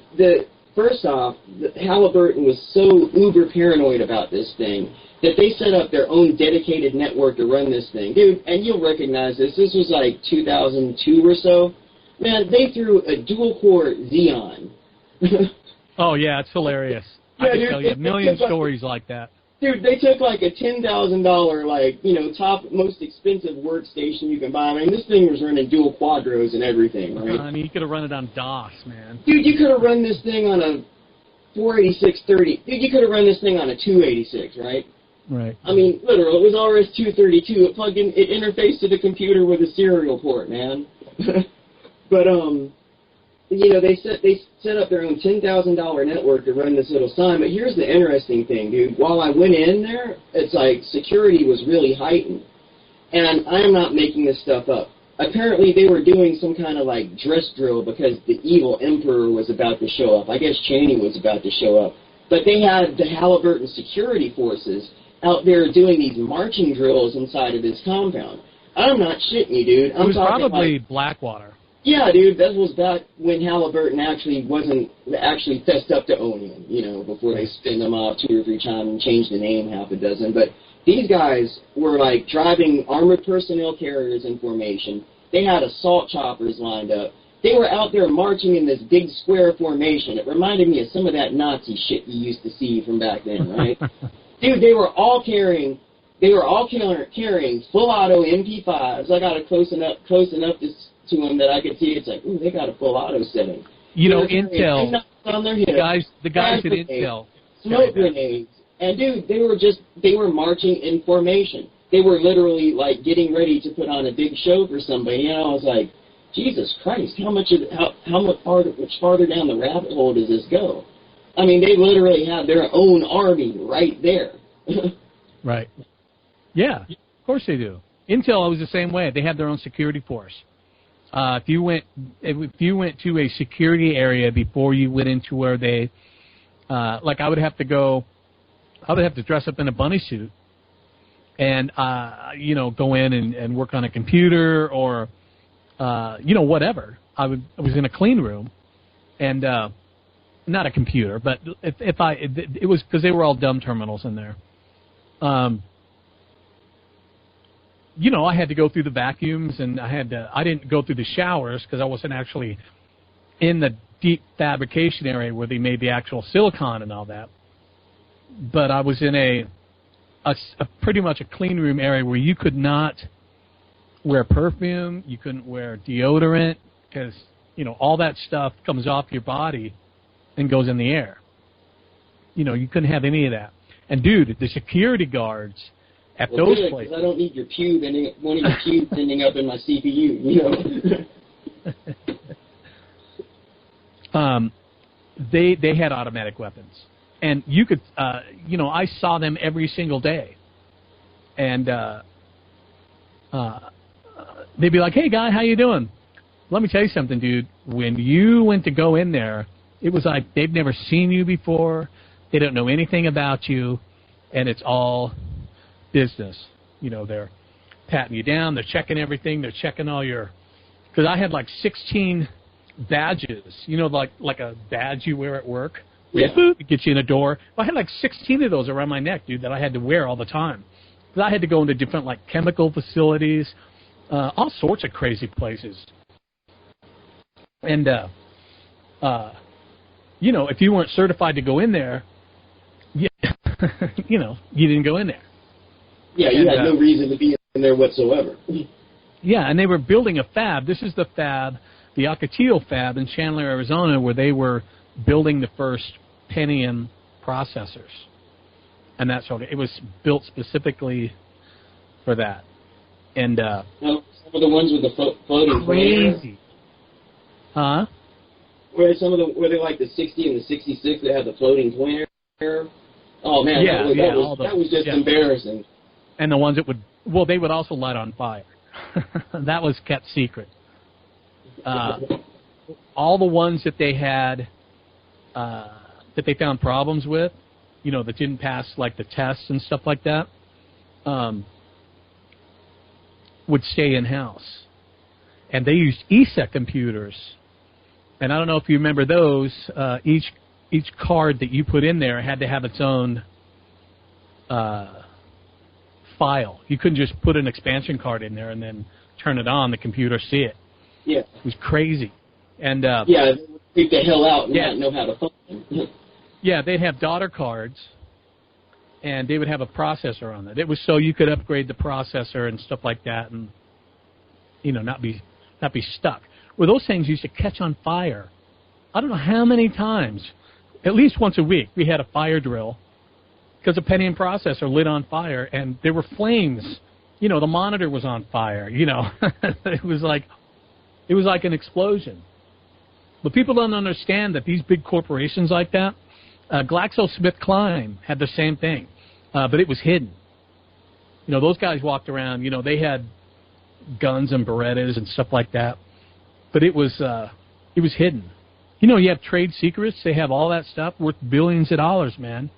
first off, Halliburton was so uber paranoid about this thing that they set up their own dedicated network to run this thing. Dude, and you'll recognize this. This was like 2002 or so. Man, they threw a dual-core Xeon. Oh, yeah, it's hilarious. I can tell you a million stories like that. Dude, they took like a $10,000, like, you know, top, most expensive workstation you can buy. I mean, this thing was running dual quadros and everything, right? I mean, you could have run it on DOS, man. Dude, you could have run this thing on a 48630. Dude, you could have run this thing on a 286, right? Right. I mean, literal. It was RS-232. It plugged in, it interfaced to the computer with a serial port, man. But, you know, they set up their own $10,000 network to run this little sign. But here's the interesting thing, dude. While I went in there, it's like security was really heightened. And I am not making this stuff up. Apparently they were doing some kind of, like, dress drill because the evil emperor was about to show up. I guess Cheney was about to show up. But they had the Halliburton security forces out there doing these marching drills inside of this compound. I'm not shitting you, dude. It was probably like, Blackwater. Yeah, dude, that was back when Halliburton wasn't fessed up to owning, you know, before they spin them off 2 or 3 times and changed the name half a dozen. But these guys were, like, driving armored personnel carriers in formation. They had assault choppers lined up. They were out there marching in this big square formation. It reminded me of some of that Nazi shit you used to see from back then, right? Dude, they were all carrying full auto MP5s. I got it close enough to them that I could see. It's like, ooh, they got a full auto setting. You know, Intel, on their hips, the guys at Intel, smoke grenades, and dude, they were marching in formation. They were literally like getting ready to put on a big show for somebody, and I was like, Jesus Christ, how much farther down the rabbit hole does this go? I mean, they literally have their own army right there. Right. Yeah, of course they do. Intel was the same way. They had their own security force. If you went to a security area before you went into where they, like I would have to dress up in a bunny suit and go in and work on a computer or whatever. I was in a clean room and not a computer, but it was because they were all dumb terminals in there. I had to go through the vacuums, and I didn't go through the showers because I wasn't actually in the deep fabrication area where they made the actual silicon and all that. But I was in a pretty much a clean room area where you could not wear perfume, you couldn't wear deodorant because, all that stuff comes off your body and goes in the air. You couldn't have any of that. And dude, the security guards at those places. I don't need one of your pubes ending up in my CPU. They had automatic weapons, and you could, I saw them every single day, and they'd be like, "Hey, guy, how you doing?" Let me tell you something, dude. When you went to go in there, it was like they've never seen you before. They don't know anything about you, and it's all business. They're patting you down. They're checking everything. They're checking all your... Because I had like 16 badges. Like a badge you wear at work. Yeah. It gets you in a door. I had like 16 of those around my neck, dude, that I had to wear all the time. Because I had to go into different like chemical facilities, all sorts of crazy places. And, if you weren't certified to go in there, you didn't go in there. Yeah, you had no reason to be in there whatsoever. Yeah, and they were building a fab. This is the fab, the Ocotillo fab in Chandler, Arizona, where they were building the first Pentium processors. And that's what it was built specifically for that. And some of the ones with the floating crazy. Huh? Were they like the 60 and the 66 that had the floating point air? Oh man, that was just embarrassing. And the ones that they would also light on fire. That was kept secret. All the ones that they had, that they found problems with, that didn't pass like the tests and stuff like that, would stay in house. And they used ESEC computers. And I don't know if you remember those. Each card that you put in there had to have its own file. You couldn't just put an expansion card in there and then turn it on, the computer see it. Yeah. It was crazy. And they would freak the hell out and not know how to function. Yeah, they'd have daughter cards, and they would have a processor on it. It was so you could upgrade the processor and stuff like that, and not be stuck. Well, those things used to catch on fire. I don't know how many times. At least once a week, we had a fire drill because a Pentium processor lit on fire, and there were flames. The monitor was on fire. It was like an explosion. But people don't understand that these big corporations like that, GlaxoSmithKline had the same thing, but it was hidden. Those guys walked around. They had guns and Berettas and stuff like that, but it was hidden. You have trade secrets. They have all that stuff worth billions of dollars, man.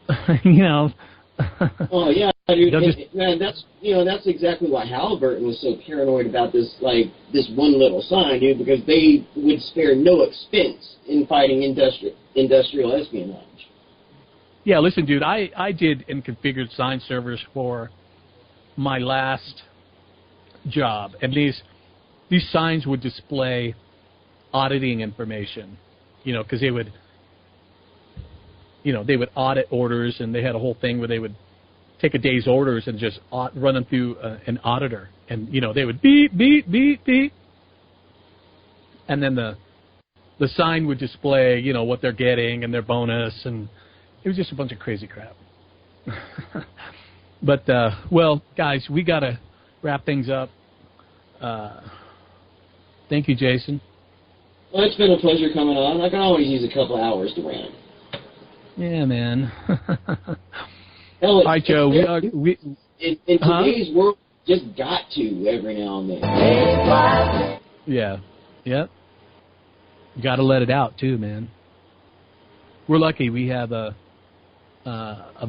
Oh yeah, dude. Man, that's exactly why Halliburton was so paranoid about this one little sign, dude, because they would spare no expense in fighting industrial espionage. Yeah, listen, dude, I did and configured sign servers for my last job, and these signs would display auditing information, because they would, they would audit orders, and they had a whole thing where they would take a day's orders and just run them through an auditor, and they would beep, beep, beep, beep, and then the sign would display, what they're getting and their bonus, and it was just a bunch of crazy crap. But well, guys, we gotta wrap things up. Thank you, Jason. Well, it's been a pleasure coming on. I can always use a couple hours to rant. Yeah, man. Hell, All right, Joe. In today's world, just got to every now and then. Yeah. Yep. Got to let it out too, man. We're lucky we have a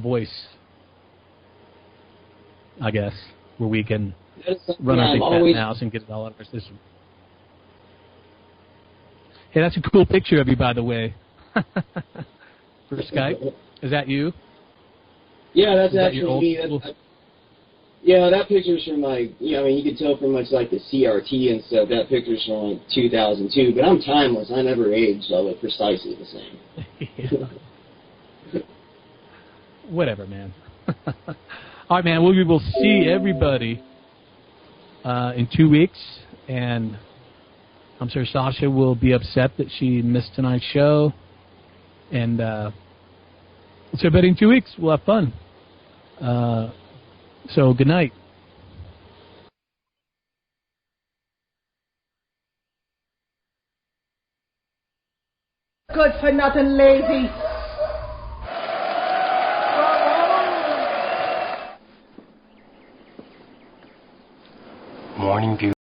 voice, I guess, where we can run our big fat mouths and get it all out of our system. Hey, that's a cool picture of you, by the way. For Skype. Is that you? Yeah, that's actually me. Yeah, that picture's from you can tell from much like the CRT and stuff. That picture's from like 2002. But I'm timeless. I never aged. I look precisely the same. Whatever, man. All right, man. We will see everybody in 2 weeks, and I'm sure Sasha will be upset that she missed tonight's show. And so, but in 2 weeks, we'll have fun. So, good night. Good for nothing, lazy. Morning View.